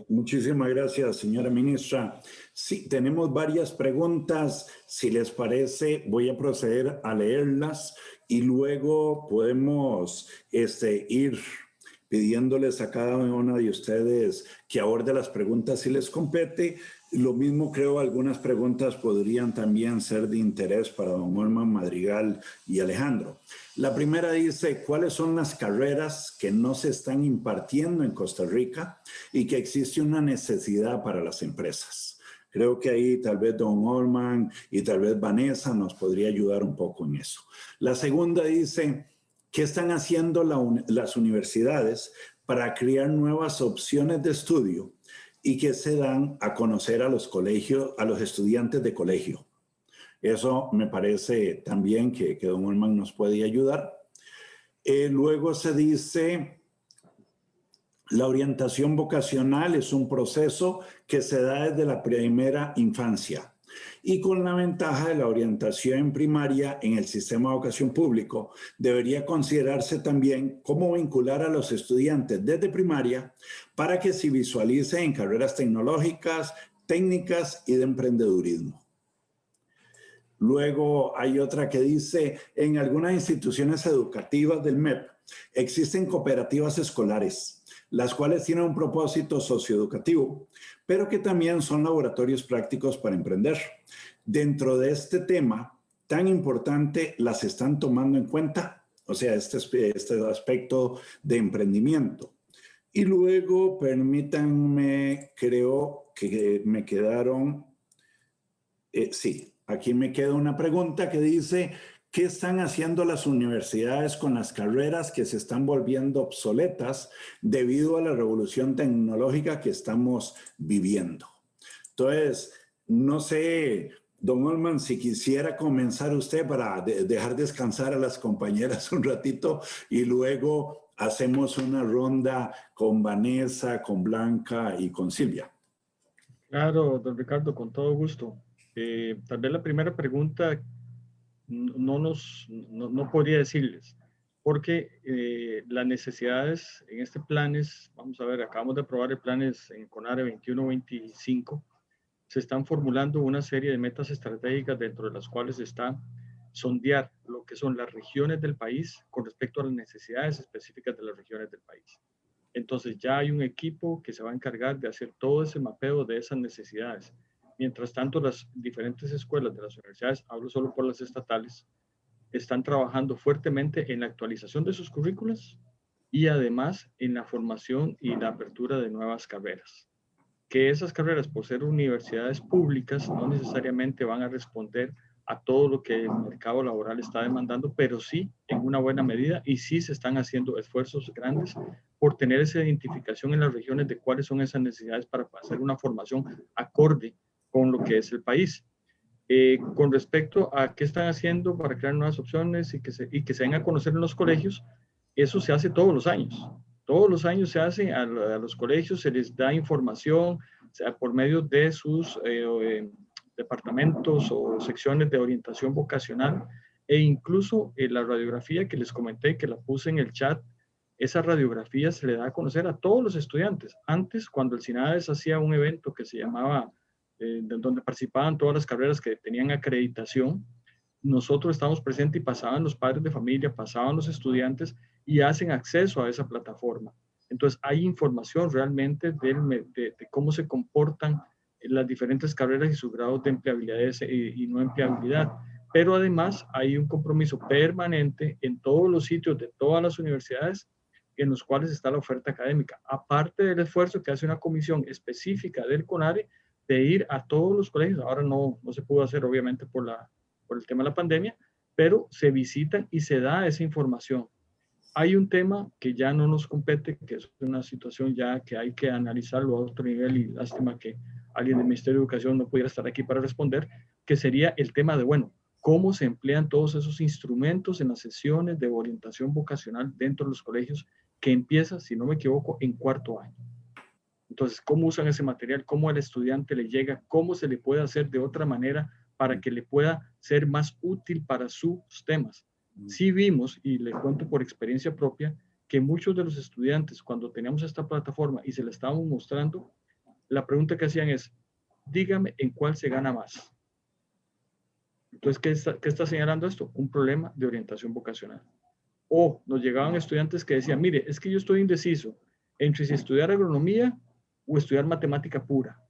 Muchísimas gracias, señora ministra. Sí, tenemos varias preguntas. Si les parece, voy a proceder a leerlas y luego podemos ir pidiéndoles a cada una de ustedes que aborde las preguntas si les compete. Lo mismo creo, algunas preguntas podrían también ser de interés para don Norman Madrigal y Alejandro. La primera dice, ¿cuáles son las carreras que no se están impartiendo en Costa Rica y que existe una necesidad para las empresas? Creo que ahí tal vez Don Orman y tal vez Vanessa nos podría ayudar un poco en eso. La segunda dice, ¿qué están haciendo las universidades para crear nuevas opciones de estudio y que se dan a conocer a los colegios, a los estudiantes de colegio? Eso me parece también que Don Orman nos puede ayudar. Luego se dice, la orientación vocacional es un proceso que se da desde la primera infancia y con la ventaja de la orientación primaria en el sistema de educación público, debería considerarse también cómo vincular a los estudiantes desde primaria para que se visualicen en carreras tecnológicas, técnicas y de emprendedurismo. Luego hay otra que dice, en algunas instituciones educativas del MEP existen cooperativas escolares, las cuales tienen un propósito socioeducativo, pero que también son laboratorios prácticos para emprender. Dentro de este tema tan importante, ¿las están tomando en cuenta? O sea, este aspecto de emprendimiento. Y luego, permítanme, creo que me quedaron, sí. Aquí me queda una pregunta que dice, ¿qué están haciendo las universidades con las carreras que se están volviendo obsoletas debido a la revolución tecnológica que estamos viviendo? Entonces, no sé, Don Orman, si quisiera comenzar usted para dejar descansar a las compañeras un ratito y luego hacemos una ronda con Vanessa, con Blanca y con Silvia. Claro, don Ricardo, con todo gusto. Tal vez la primera pregunta no podría decirles, porque las necesidades en este planes, vamos a ver, acabamos de aprobar el planes en CONARE 21-25, se están formulando una serie de metas estratégicas dentro de las cuales está sondear lo que son las regiones del país con respecto a las necesidades específicas de las regiones del país. Entonces ya hay un equipo que se va a encargar de hacer todo ese mapeo de esas necesidades. Mientras tanto, las diferentes escuelas de las universidades, hablo solo por las estatales, están trabajando fuertemente en la actualización de sus currículas y además en la formación y la apertura de nuevas carreras. Que esas carreras, por ser universidades públicas, no necesariamente van a responder a todo lo que el mercado laboral está demandando, pero sí en una buena medida y sí se están haciendo esfuerzos grandes por tener esa identificación en las regiones de cuáles son esas necesidades para hacer una formación acorde con lo que es el país. Con respecto a qué están haciendo para crear nuevas opciones y que se den a conocer en los colegios, eso se hace todos los años. Todos los años se hace a los colegios, se les da información, sea por medio de sus departamentos o secciones de orientación vocacional, e incluso la radiografía que les comenté, que la puse en el chat, esa radiografía se le da a conocer a todos los estudiantes. Antes, cuando el CINADES hacía un evento que se llamaba, donde participaban todas las carreras que tenían acreditación, nosotros estábamos presentes y pasaban los padres de familia, pasaban los estudiantes y hacen acceso a esa plataforma. Entonces hay información realmente de cómo se comportan las diferentes carreras y sus grados de empleabilidad y no empleabilidad. Pero además hay un compromiso permanente en todos los sitios de todas las universidades en los cuales está la oferta académica, aparte del esfuerzo que hace una comisión específica del CONARE de ir a todos los colegios. Ahora no se pudo hacer obviamente por el tema de la pandemia, pero se visitan y se da esa información. Hay un tema que ya no nos compete, que es una situación ya que hay que analizarlo a otro nivel, y lástima que alguien del Ministerio de Educación no pudiera estar aquí para responder, que sería el tema de, bueno, cómo se emplean todos esos instrumentos en las sesiones de orientación vocacional dentro de los colegios, que empieza, si no me equivoco, en cuarto año. Entonces, ¿cómo usan ese material? ¿Cómo al estudiante le llega? ¿Cómo se le puede hacer de otra manera para que le pueda ser más útil para sus temas? Sí vimos, y le cuento por experiencia propia, que muchos de los estudiantes, cuando teníamos esta plataforma y se la estábamos mostrando, la pregunta que hacían es, dígame en cuál se gana más. Entonces, ¿qué está señalando esto? Un problema de orientación vocacional. O nos llegaban estudiantes que decían, mire, es que yo estoy indeciso entre si estudiar agronomía o estudiar matemática pura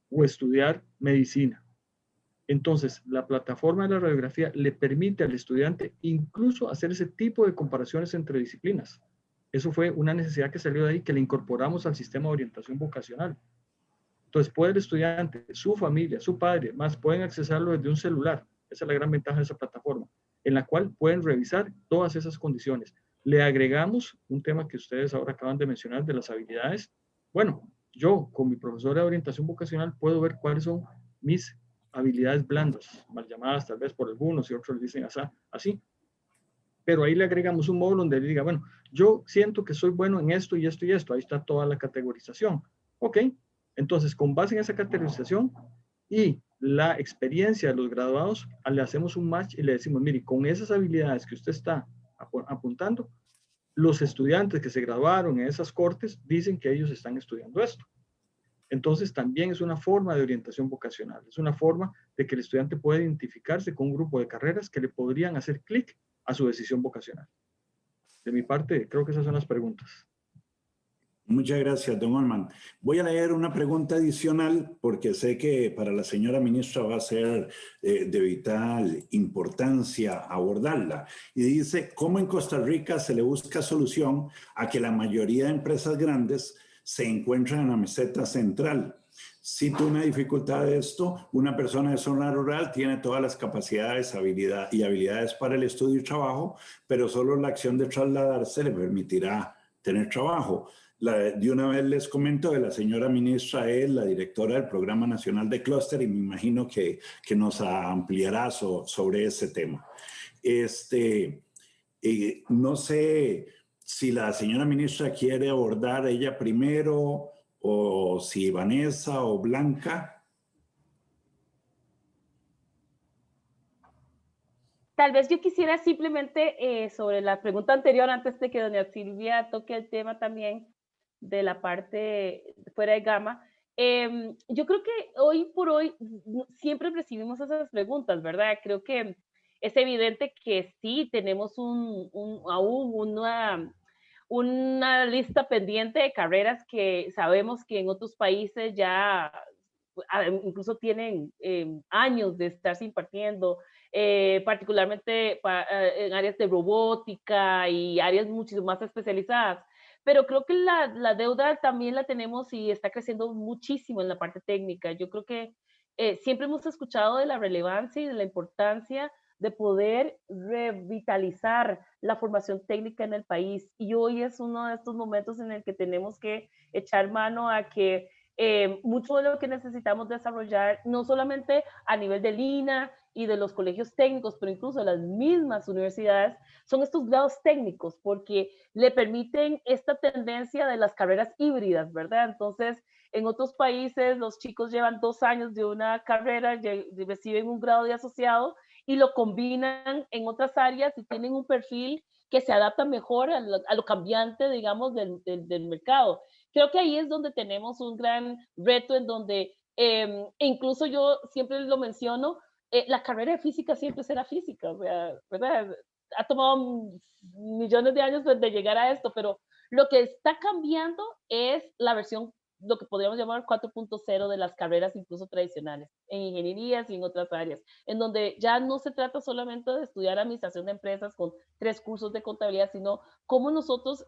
o estudiar medicina. Entonces, la plataforma de la radiografía le permite al estudiante incluso hacer ese tipo de comparaciones entre disciplinas. Eso fue una necesidad que salió de ahí, que le incorporamos al sistema de orientación vocacional. Entonces puede el estudiante, su familia, su padre, más pueden accesarlo desde un celular. Esa es la gran ventaja de esa plataforma, en la cual pueden revisar todas esas condiciones. Le agregamos un tema que ustedes ahora acaban de mencionar de las habilidades. Bueno, yo con mi profesora de orientación vocacional puedo ver cuáles son mis habilidades blandas, mal llamadas tal vez por algunos y otros dicen así. Pero ahí le agregamos un módulo donde diga, bueno, yo siento que soy bueno en esto y esto y esto. Ahí está toda la categorización. Ok, entonces con base en esa categorización y la experiencia de los graduados, le hacemos un match y le decimos, mire, con esas habilidades que usted está apuntando, los estudiantes que se graduaron en esas cortes dicen que ellos están estudiando esto. Entonces también es una forma de orientación vocacional, es una forma de que el estudiante pueda identificarse con un grupo de carreras que le podrían hacer clic a su decisión vocacional. De mi parte, creo que esas son las preguntas. Muchas gracias, don Olman. Voy a leer una pregunta adicional porque sé que para la señora ministra va a ser de vital importancia abordarla. Y dice, ¿cómo en Costa Rica se le busca solución a que la mayoría de empresas grandes se encuentran en la meseta central? Cito una dificultad de esto. Una persona de zona rural tiene todas las capacidades y habilidades para el estudio y trabajo, pero solo la acción de trasladarse le permitirá tener trabajo. De una vez les comento que la señora ministra es la directora del Programa Nacional de Clúster y me imagino que nos ampliará sobre ese tema. No sé si la señora ministra quiere abordar ella primero o si Vanessa o Blanca. Tal vez yo quisiera simplemente sobre la pregunta anterior, antes de que doña Silvia toque el tema también de la parte fuera de gama. Yo creo que hoy por hoy siempre recibimos esas preguntas, ¿verdad? Creo que es evidente que sí tenemos aún una lista pendiente de carreras que sabemos que en otros países ya incluso tienen años de estarse impartiendo, particularmente en áreas de robótica y áreas muchísimo más especializadas. Pero creo que la deuda también la tenemos y está creciendo muchísimo en la parte técnica. Yo creo que siempre hemos escuchado de la relevancia y de la importancia de poder revitalizar la formación técnica en el país. Y hoy es uno de estos momentos en el que tenemos que echar mano a que mucho de lo que necesitamos desarrollar, no solamente a nivel del INA y de los colegios técnicos, pero incluso de las mismas universidades, son estos grados técnicos, porque le permiten esta tendencia de las carreras híbridas, ¿verdad? Entonces, en otros países, los chicos llevan 2 años de una carrera, reciben un grado de asociado y lo combinan en otras áreas y tienen un perfil que se adapta mejor a lo cambiante, digamos, del mercado. Creo que ahí es donde tenemos un gran reto en donde, incluso yo siempre lo menciono, la carrera de física siempre será física, o sea, ¿verdad? Ha tomado millones de años de llegar a esto, pero lo que está cambiando es la versión, lo que podríamos llamar 4.0 de las carreras incluso tradicionales, en ingenierías y en otras áreas, en donde ya no se trata solamente de estudiar administración de empresas con 3 cursos de contabilidad, sino cómo nosotros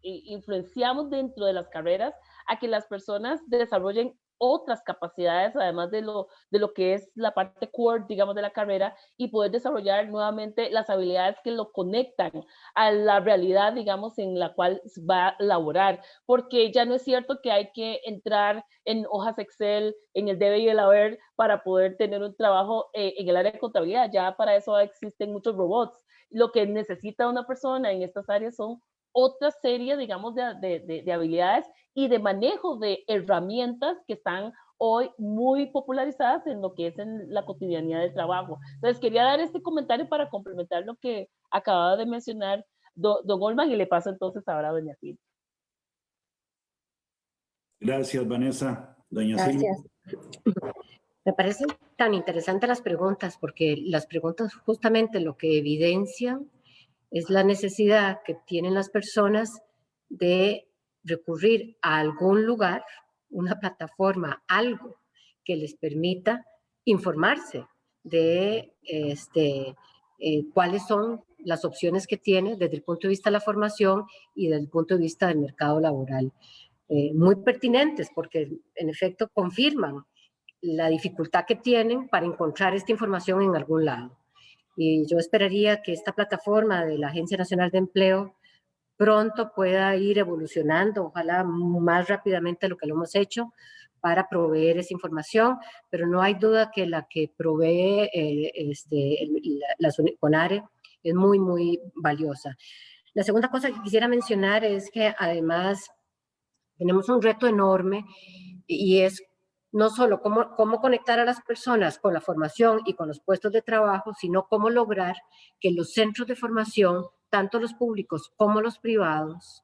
influenciamos dentro de las carreras a que las personas desarrollen otras capacidades, además de lo que es la parte core, digamos, de la carrera, y poder desarrollar nuevamente las habilidades que lo conectan a la realidad, digamos, en la cual va a laborar, porque ya no es cierto que hay que entrar en hojas Excel, en el debe y el haber, para poder tener un trabajo en el área de contabilidad. Ya para eso existen muchos robots. Lo que necesita una persona en estas áreas son otra serie, digamos, de habilidades y de manejo de herramientas que están hoy muy popularizadas en lo que es en la cotidianidad del trabajo. Entonces, quería dar este comentario para complementar lo que acababa de mencionar don Olman, y le paso entonces ahora a doña Silvia. Gracias, Vanessa. Doña Silvia. Gracias. Me parecen tan interesantes las preguntas, porque las preguntas justamente lo que evidencian es la necesidad que tienen las personas de recurrir a algún lugar, una plataforma, algo que les permita informarse de cuáles son las opciones que tiene desde el punto de vista de la formación y desde el punto de vista del mercado laboral. muy pertinentes porque en efecto confirman la dificultad que tienen para encontrar esta información en algún lado. Y yo esperaría que esta plataforma de la Agencia Nacional de Empleo pronto pueda ir evolucionando, ojalá más rápidamente de lo que lo hemos hecho, para proveer esa información, pero no hay duda que la que provee la CONARE es muy, muy valiosa. La segunda cosa que quisiera mencionar es que además tenemos un reto enorme y es no solo cómo conectar a las personas con la formación y con los puestos de trabajo, sino cómo lograr que los centros de formación, tanto los públicos como los privados,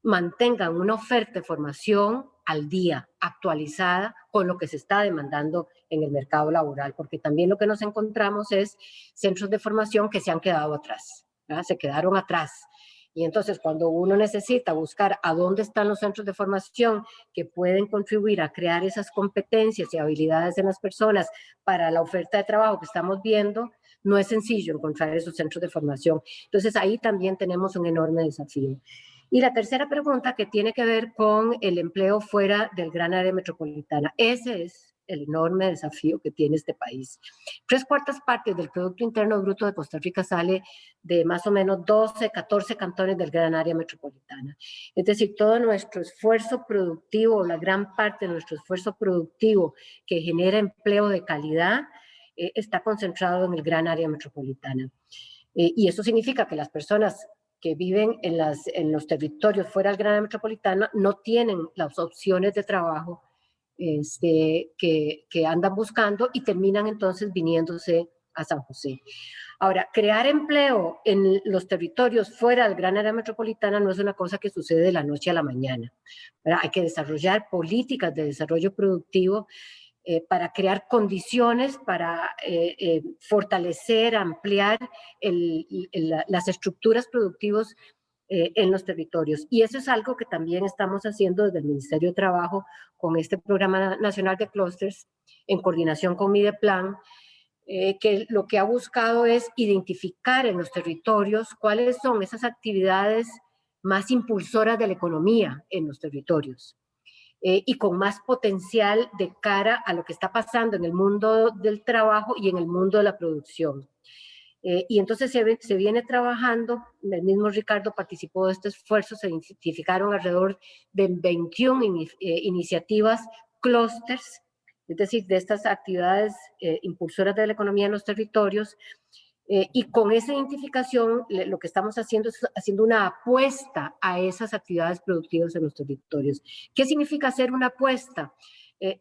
mantengan una oferta de formación al día, actualizada con lo que se está demandando en el mercado laboral, porque también lo que nos encontramos es centros de formación que se han quedado atrás, ¿verdad? Se quedaron atrás. Y entonces cuando uno necesita buscar a dónde están los centros de formación que pueden contribuir a crear esas competencias y habilidades en las personas para la oferta de trabajo que estamos viendo, no es sencillo encontrar esos centros de formación. Entonces ahí también tenemos un enorme desafío. Y la tercera pregunta que tiene que ver con el empleo fuera del gran área metropolitana. Ese es el enorme desafío que tiene este país. 3/4 partes del Producto Interno Bruto de Costa Rica sale de más o menos 12, 14 cantones del gran área metropolitana. Es decir, todo nuestro esfuerzo productivo, la gran parte de nuestro esfuerzo productivo que genera empleo de calidad, está concentrado en el gran área metropolitana. Y eso significa que las personas que viven en los territorios fuera del gran área metropolitana no tienen las opciones de trabajo que andan buscando y terminan entonces viniéndose a San José. Ahora, crear empleo en los territorios fuera del gran área metropolitana no es una cosa que sucede de la noche a la mañana, ¿verdad? Hay que desarrollar políticas de desarrollo productivo para crear condiciones para fortalecer, ampliar las estructuras productivas en los territorios. Y eso es algo que también estamos haciendo desde el Ministerio de Trabajo con este Programa Nacional de Clústeres, en coordinación con Mideplan, que lo que ha buscado es identificar en los territorios cuáles son esas actividades más impulsoras de la economía en los territorios. Y con más potencial de cara a lo que está pasando en el mundo del trabajo y en el mundo de la producción. Y entonces se viene trabajando, el mismo Ricardo participó de este esfuerzo, se identificaron alrededor de 21 iniciativas, clústeres, es decir, de estas actividades impulsoras de la economía en los territorios, y con esa identificación lo que estamos haciendo es haciendo una apuesta a esas actividades productivas en los territorios. ¿Qué significa hacer una apuesta?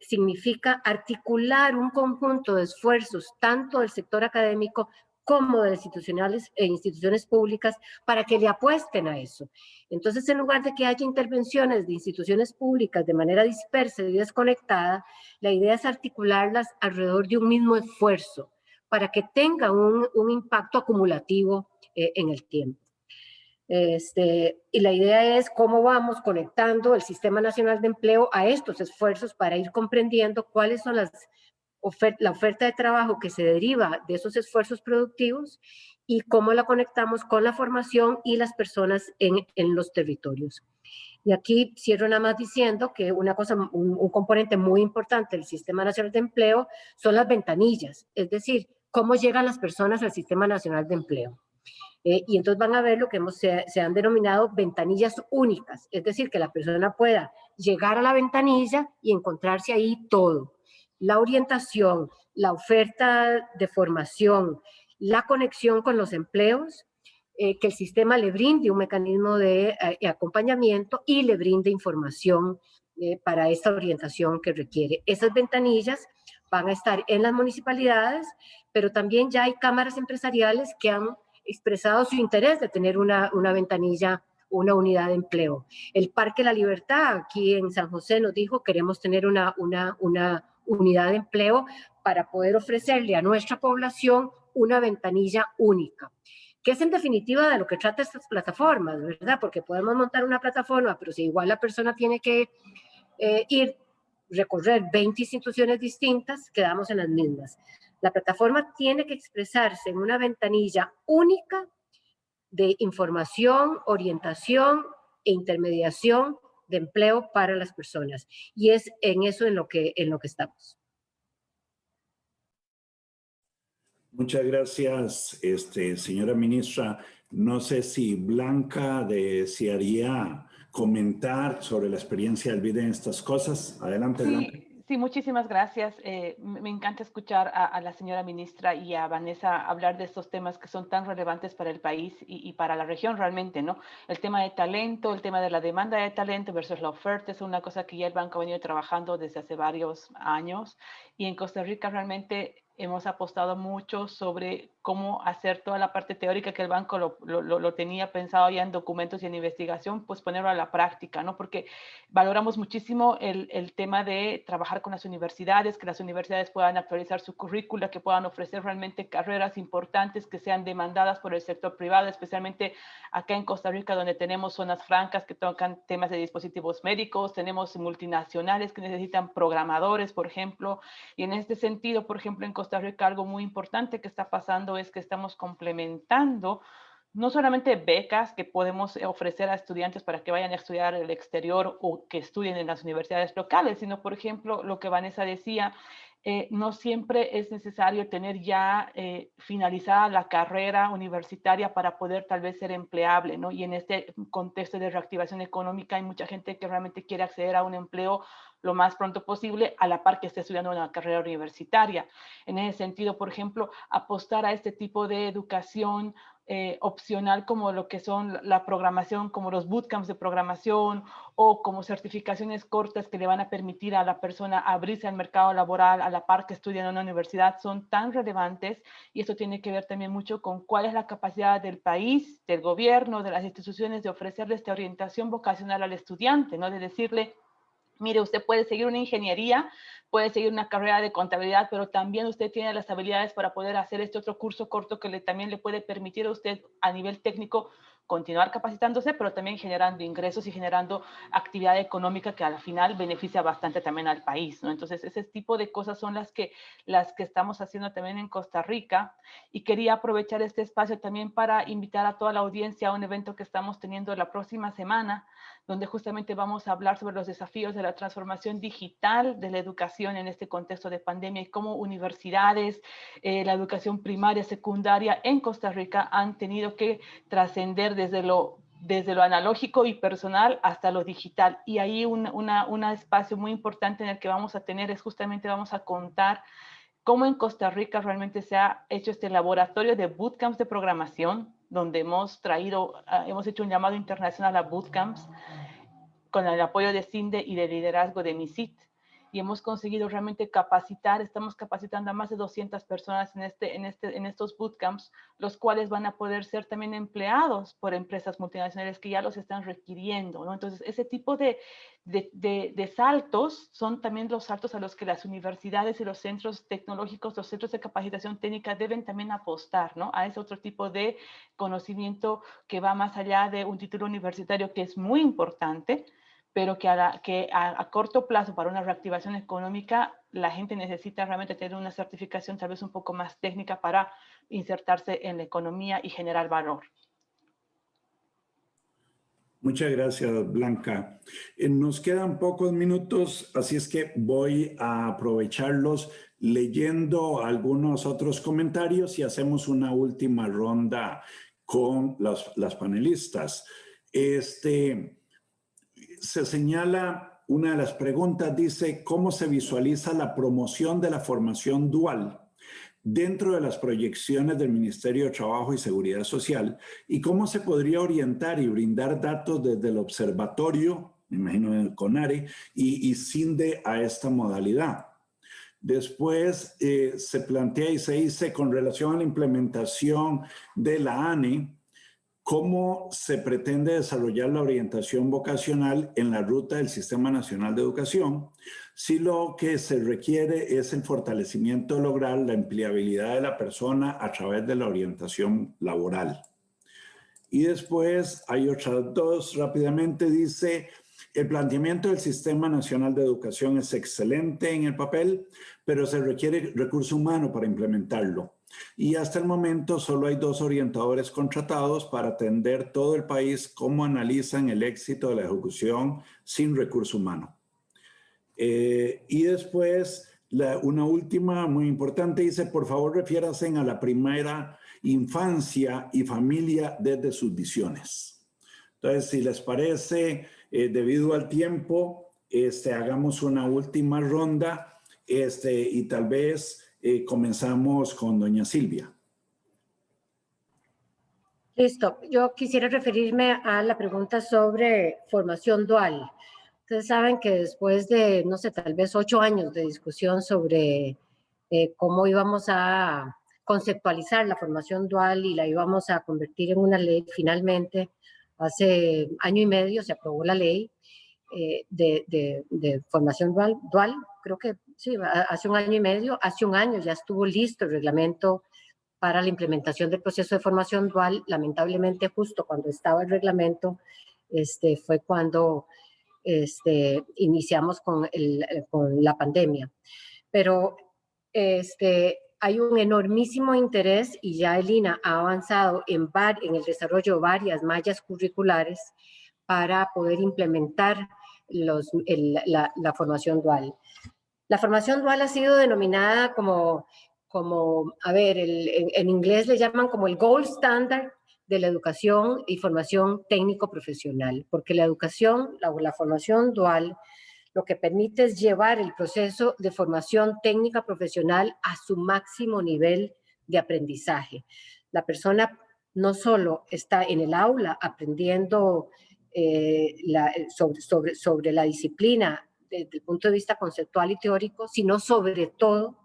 Significa articular un conjunto de esfuerzos, tanto del sector académico como de instituciones públicas, para que le apuesten a eso. Entonces, en lugar de que haya intervenciones de instituciones públicas de manera dispersa y desconectada, la idea es articularlas alrededor de un mismo esfuerzo, para que tenga un impacto acumulativo en el tiempo. Y la idea es cómo vamos conectando el Sistema Nacional de Empleo a estos esfuerzos para ir comprendiendo cuáles son la oferta de trabajo que se deriva de esos esfuerzos productivos y cómo la conectamos con la formación y las personas en los territorios. Y aquí cierro nada más diciendo que una cosa, un componente muy importante del Sistema Nacional de Empleo son las ventanillas, es decir, cómo llegan las personas al Sistema Nacional de Empleo. Y entonces van a ver lo que se han denominado ventanillas únicas, es decir, que la persona pueda llegar a la ventanilla y encontrarse ahí todo. La orientación, la oferta de formación, la conexión con los empleos, que el sistema le brinde un mecanismo de acompañamiento y le brinde información para esta orientación que requiere. Esas ventanillas van a estar en las municipalidades, pero también ya hay cámaras empresariales que han expresado su interés de tener una ventanilla, una unidad de empleo. El Parque La Libertad, aquí en San José, nos dijo queremos tener una unidad de empleo para poder ofrecerle a nuestra población una ventanilla única, que es en definitiva de lo que trata estas plataformas, ¿verdad? Porque podemos montar una plataforma, pero si igual la persona tiene que recorrer 20 instituciones distintas, quedamos en las mismas. La plataforma tiene que expresarse en una ventanilla única de información, orientación e intermediación de empleo para las personas. Y es en eso en lo que estamos. Muchas gracias, señora ministra. No sé si Blanca desearía comentar sobre la experiencia del BID en estas cosas. Adelante, Blanca. Sí, muchísimas gracias. Me encanta escuchar a la señora ministra y a Vanessa hablar de estos temas que son tan relevantes para el país y para la región realmente, ¿no? El tema de talento, el tema de la demanda de talento versus la oferta es una cosa que ya el banco ha venido trabajando desde hace varios años y en Costa Rica realmente hemos apostado mucho sobre cómo hacer toda la parte teórica que el banco lo tenía pensado ya en documentos y en investigación, pues ponerlo a la práctica, ¿no? Porque valoramos muchísimo el tema de trabajar con las universidades, que las universidades puedan actualizar su currícula, que puedan ofrecer realmente carreras importantes que sean demandadas por el sector privado, especialmente acá en Costa Rica, donde tenemos zonas francas que tocan temas de dispositivos médicos, tenemos multinacionales que necesitan programadores, por ejemplo, y en este sentido, por ejemplo, en Costa Rica algo muy importante que está pasando es que estamos complementando no solamente becas que podemos ofrecer a estudiantes para que vayan a estudiar el exterior o que estudien en las universidades locales, sino, por ejemplo, lo que Vanessa decía, no siempre es necesario tener ya finalizada la carrera universitaria para poder tal vez ser empleable, ¿no? Y en este contexto de reactivación económica hay mucha gente que realmente quiere acceder a un empleo lo más pronto posible a la par que esté estudiando una carrera universitaria. En ese sentido, por ejemplo, apostar a este tipo de educación opcional como lo que son la programación, como los bootcamps de programación o como certificaciones cortas que le van a permitir a la persona abrirse al mercado laboral a la par que estudia en una universidad son tan relevantes y esto tiene que ver también mucho con cuál es la capacidad del país, del gobierno, de las instituciones de ofrecerle esta orientación vocacional al estudiante, ¿no? De decirle, mire, usted puede seguir una ingeniería, puede seguir una carrera de contabilidad, pero también usted tiene las habilidades para poder hacer este otro curso corto que también le puede permitir a usted a nivel técnico continuar capacitándose, pero también generando ingresos y generando actividad económica que al final beneficia bastante también al país, ¿no? Entonces, ese tipo de cosas son las que estamos haciendo también en Costa Rica y quería aprovechar este espacio también para invitar a toda la audiencia a un evento que estamos teniendo la próxima semana, donde justamente vamos a hablar sobre los desafíos de la transformación digital de la educación en este contexto de pandemia y cómo universidades, la educación primaria, secundaria en Costa Rica han tenido que trascender desde lo analógico y personal hasta lo digital. Y ahí un espacio muy importante en el que vamos a tener es justamente vamos a contar cómo en Costa Rica realmente se ha hecho este laboratorio de bootcamps de programación, donde hemos hecho un llamado internacional a bootcamps con el apoyo de CINDE y de liderazgo de MISIT. Y hemos conseguido realmente estamos capacitando a más de 200 personas en estos bootcamps, los cuales van a poder ser también empleados por empresas multinacionales que ya los están requiriendo, ¿no? Entonces, ese tipo de saltos son también los saltos a los que las universidades y los centros tecnológicos, los centros de capacitación técnica deben también apostar, ¿no? A ese otro tipo de conocimiento que va más allá de un título universitario que es muy importante, pero que a corto plazo para una reactivación económica la gente necesita realmente tener una certificación tal vez un poco más técnica para insertarse en la economía y generar valor. Muchas gracias, Blanca. Nos quedan pocos minutos, así es que voy a aprovecharlos leyendo algunos otros comentarios y hacemos una última ronda con las panelistas. Se señala, una de las preguntas dice, ¿cómo se visualiza la promoción de la formación dual dentro de las proyecciones del Ministerio de Trabajo y Seguridad Social y cómo se podría orientar y brindar datos desde el observatorio, me imagino en el CONARE, y CINDE a esta modalidad? Después se plantea y se dice con relación a la implementación de la ANE, ¿cómo se pretende desarrollar la orientación vocacional en la ruta del Sistema Nacional de Educación? Si lo que se requiere es el fortalecimiento de lograr la empleabilidad de la persona a través de la orientación laboral. Y después hay otras dos, rápidamente dice, El planteamiento del Sistema Nacional de Educación es excelente en el papel, pero se requiere recurso humano para implementarlo. Y hasta el momento solo hay 2 orientadores contratados para atender todo el país cómo analizan el éxito de la ejecución sin recurso humano. Y después, una última muy importante dice, por favor refiéranse a la primera infancia y familia desde sus visiones. Entonces, si les parece, debido al tiempo, hagamos una última ronda y tal vez comenzamos con doña Silvia. Listo. Yo quisiera referirme a la pregunta sobre formación dual. Ustedes saben que después de, no sé, tal vez 8 años de discusión sobre cómo íbamos a conceptualizar la formación dual y la íbamos a convertir en una ley, finalmente, hace año y medio se aprobó la ley de formación dual, creo que sí, hace un año y medio, hace un año ya estuvo listo el reglamento para la implementación del proceso de formación dual. Lamentablemente, justo cuando estaba el reglamento, fue cuando iniciamos con la pandemia. Pero hay un enormísimo interés y ya el INAH ha avanzado en el desarrollo de varias mallas curriculares para poder implementar la formación dual. La formación dual ha sido denominada como a ver, en inglés le llaman como el gold standard de la educación y formación técnico-profesional, porque la educación, la formación dual, lo que permite es llevar el proceso de formación técnica profesional a su máximo nivel de aprendizaje. La persona no solo está en el aula aprendiendo sobre la disciplina desde el punto de vista conceptual y teórico, sino sobre todo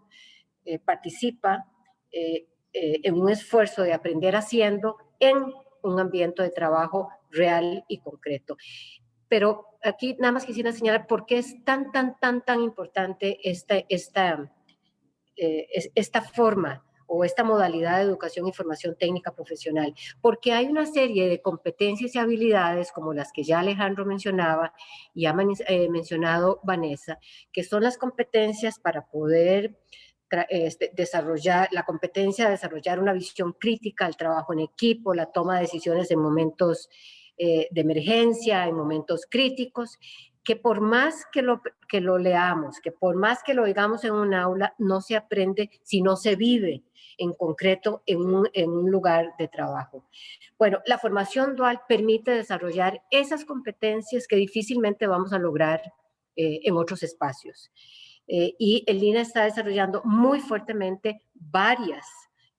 participa en un esfuerzo de aprender haciendo en un ambiente de trabajo real y concreto. Pero aquí nada más quisiera señalar por qué es tan importante esta forma o esta modalidad de educación y formación técnica profesional, porque hay una serie de competencias y habilidades como las que ya Alejandro mencionaba y ha mencionado Vanessa, que son las competencias para poder desarrollar la competencia de desarrollar una visión crítica, el trabajo en equipo, la toma de decisiones en momentos de emergencia, en momentos críticos, que por más que lo leamos, que por más que lo oigamos en un aula, no se aprende si no se vive en concreto en un lugar de trabajo. Bueno, la formación dual permite desarrollar esas competencias que difícilmente vamos a lograr en otros espacios. Y el INAH está desarrollando muy fuertemente varias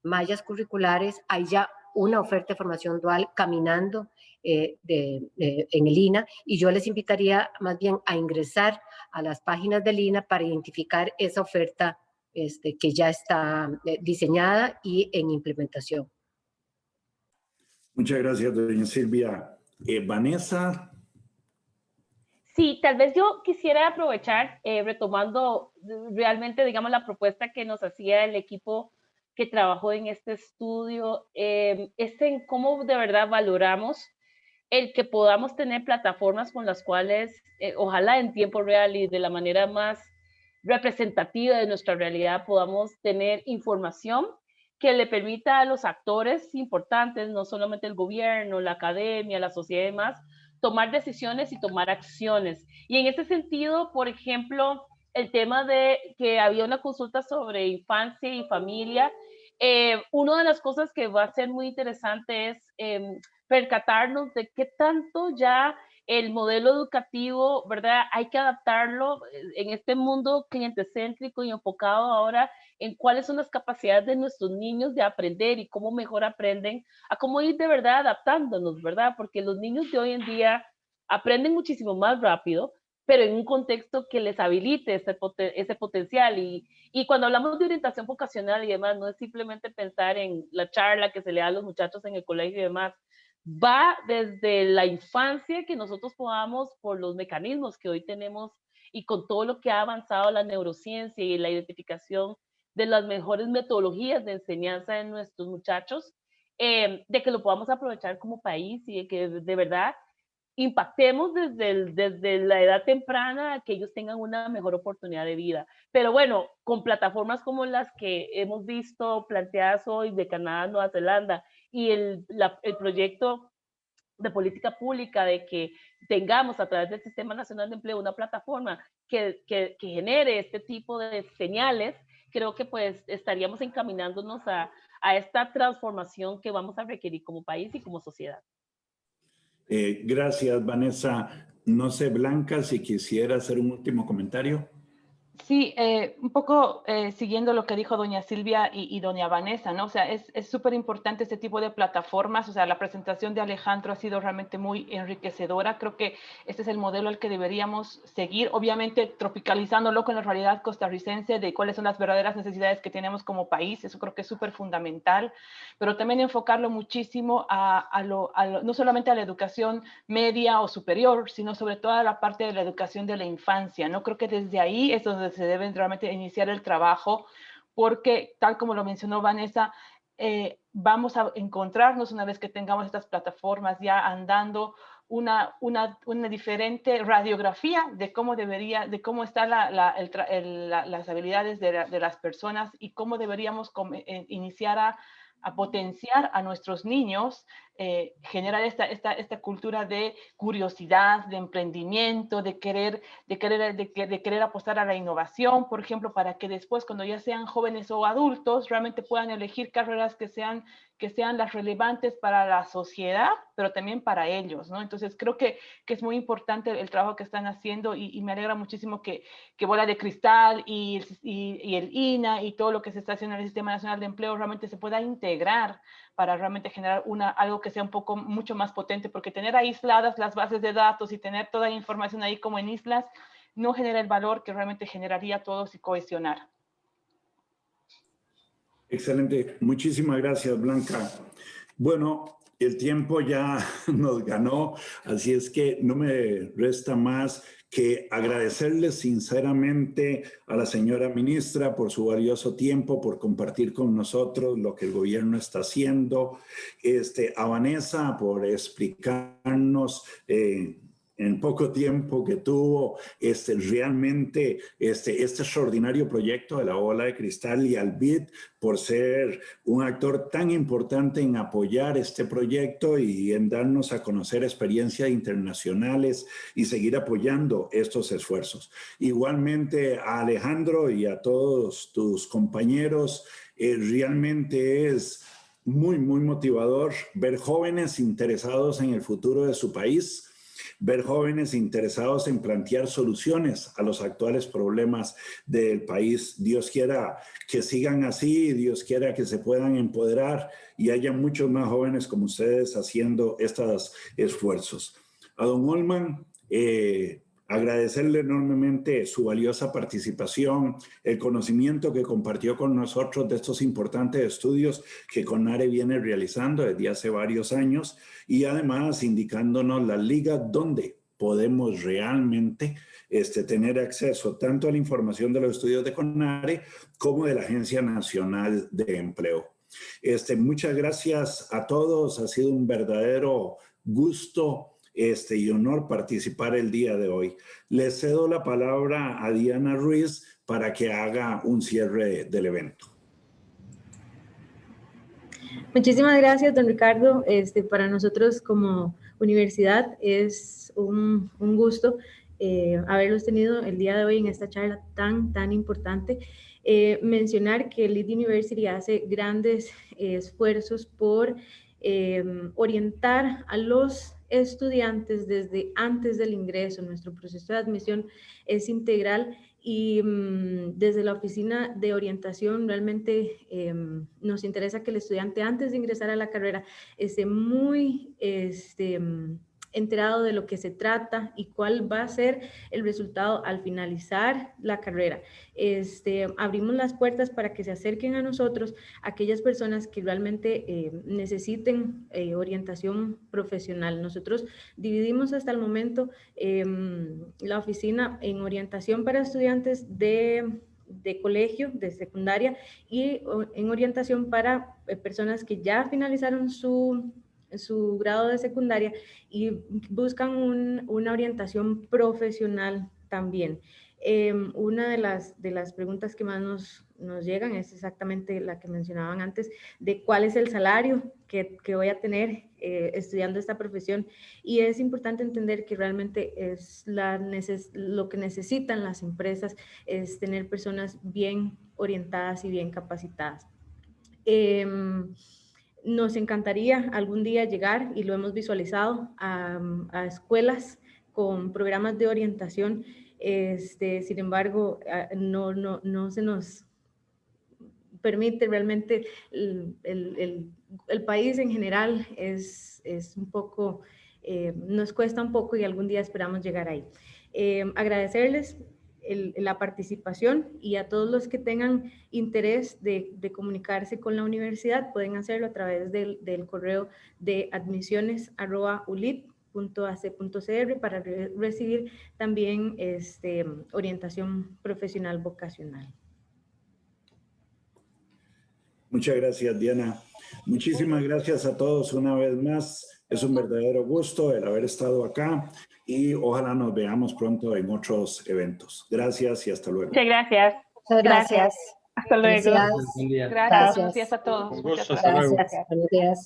mallas curriculares. Hay ya una oferta de formación dual caminando en el INAH, y yo les invitaría más bien a ingresar a las páginas del INAH para identificar esa oferta que ya está diseñada y en implementación. Muchas gracias, doña Silvia. Vanessa. Sí, tal vez yo quisiera aprovechar, retomando realmente, digamos, la propuesta que nos hacía el equipo que trabajó en este estudio, en cómo de verdad valoramos el que podamos tener plataformas con las cuales, ojalá en tiempo real y de la manera más representativa de nuestra realidad, podamos tener información que le permita a los actores importantes, no solamente el gobierno, la academia, la sociedad y demás, tomar decisiones y tomar acciones. Y en ese sentido, por ejemplo, el tema de que había una consulta sobre infancia y familia, una de las cosas que va a ser muy interesante es percatarnos de qué tanto ya el modelo educativo, ¿verdad? Hay que adaptarlo en este mundo clientecéntrico y enfocado ahora en cuáles son las capacidades de nuestros niños de aprender y cómo mejor aprenden, a cómo ir de verdad adaptándonos, ¿verdad? Porque los niños de hoy en día aprenden muchísimo más rápido, pero en un contexto que les habilite ese potencial. Y cuando hablamos de orientación vocacional y demás, no es simplemente pensar en la charla que se le da a los muchachos en el colegio y demás, va desde la infancia, que nosotros podamos, por los mecanismos que hoy tenemos y con todo lo que ha avanzado la neurociencia y la identificación de las mejores metodologías de enseñanza de nuestros muchachos, de que lo podamos aprovechar como país y de que de verdad impactemos desde la edad temprana a que ellos tengan una mejor oportunidad de vida. Pero bueno, con plataformas como las que hemos visto planteadas hoy de Canadá, Nueva Zelanda y el proyecto de política pública de que tengamos a través del Sistema Nacional de Empleo una plataforma que genere este tipo de señales, creo que pues estaríamos encaminándonos a esta transformación que vamos a requerir como país y como sociedad. Gracias, Vanessa. No sé, Blanca, si quisiera hacer un último comentario. Sí, un poco siguiendo lo que dijo doña Silvia y doña Vanessa, ¿no? O sea, es súper importante este tipo de plataformas. O sea, la presentación de Alejandro ha sido realmente muy enriquecedora. Creo que este es el modelo al que deberíamos seguir, obviamente tropicalizándolo con la realidad costarricense de cuáles son las verdaderas necesidades que tenemos como país. Eso creo que es súper fundamental, pero también enfocarlo muchísimo no solamente a la educación media o superior, sino sobre todo a la parte de la educación de la infancia, ¿no? Creo que desde ahí es donde se debe realmente iniciar el trabajo, porque tal como lo mencionó Vanessa, vamos a encontrarnos una vez que tengamos estas plataformas ya andando una diferente radiografía de cómo están las habilidades de las personas y cómo deberíamos iniciar a potenciar a nuestros niños, generar esta cultura de curiosidad, de emprendimiento, de querer apostar a la innovación, por ejemplo, para que después, cuando ya sean jóvenes o adultos, realmente puedan elegir carreras que sean las relevantes para la sociedad, pero también para ellos, ¿no? Entonces, creo que es muy importante el trabajo que están haciendo y me alegra muchísimo que Bola de Cristal y el INA y todo lo que se está haciendo en el Sistema Nacional de Empleo realmente se pueda integrar para realmente generar algo que sea mucho más potente, porque tener aisladas las bases de datos y tener toda la información ahí como en islas no genera el valor que realmente generaría todos y cohesionar. Excelente. Muchísimas gracias, Blanca. Bueno, el tiempo ya nos ganó, así es que no me resta más que agradecerle sinceramente a la señora ministra por su valioso tiempo, por compartir con nosotros lo que el gobierno está haciendo, a Vanessa por explicarnos en poco tiempo que tuvo realmente este extraordinario proyecto de la Bola de Cristal, y al BID por ser un actor tan importante en apoyar este proyecto y en darnos a conocer experiencias internacionales y seguir apoyando estos esfuerzos. Igualmente a Alejandro y a todos tus compañeros, realmente es muy, muy motivador ver jóvenes interesados en el futuro de su país, ver jóvenes interesados en plantear soluciones a los actuales problemas del país. Dios quiera que sigan así, Dios quiera que se puedan empoderar y haya muchos más jóvenes como ustedes haciendo estos esfuerzos. A don Holman, agradecerle enormemente su valiosa participación, el conocimiento que compartió con nosotros de estos importantes estudios que CONARE viene realizando desde hace varios años, y además indicándonos las ligas donde podemos realmente tener acceso tanto a la información de los estudios de CONARE como de la Agencia Nacional de Empleo. Muchas gracias a todos, ha sido un verdadero gusto y honor participar el día de hoy. Le cedo la palabra a Diana Ruiz para que haga un cierre del evento. Muchísimas gracias, don Ricardo. Para nosotros como universidad es un gusto haberlos tenido el día de hoy en esta charla tan importante. Mencionar que Lead University hace grandes esfuerzos por orientar a los estudiantes desde antes del ingreso. Nuestro proceso de admisión es integral y desde la oficina de orientación realmente nos interesa que el estudiante antes de ingresar a la carrera esté muy enterado de lo que se trata y cuál va a ser el resultado al finalizar la carrera. Abrimos las puertas para que se acerquen a nosotros aquellas personas que realmente necesiten orientación profesional. Nosotros dividimos hasta el momento la oficina en orientación para estudiantes de colegio, de secundaria, y en orientación para personas que ya finalizaron su su grado de secundaria y buscan una orientación profesional también. Una de las preguntas que más nos llegan es exactamente la que mencionaban antes, de cuál es el salario que voy a tener estudiando esta profesión, y es importante entender que realmente es lo que necesitan las empresas, es tener personas bien orientadas y bien capacitadas. Nos encantaría algún día llegar, y lo hemos visualizado, a escuelas con programas de orientación. Sin embargo, no se nos permite realmente. El país en general es un poco, nos cuesta un poco, y algún día esperamos llegar ahí. Agradecerles la participación, y a todos los que tengan interés de comunicarse con la universidad pueden hacerlo a través del correo de admisiones@ulit.ac.cr para recibir también orientación profesional vocacional. Muchas gracias, Diana. Muchísimas gracias a todos una vez más. Es un verdadero gusto el haber estado acá y ojalá nos veamos pronto en otros eventos. Gracias y hasta luego. Muchas gracias. Muchas gracias. Hasta luego. Felicidades. Buen día. Gracias, Gracias. buenos días a todos. Con Muchas gusto, hasta luego. Gracias. Buenos días.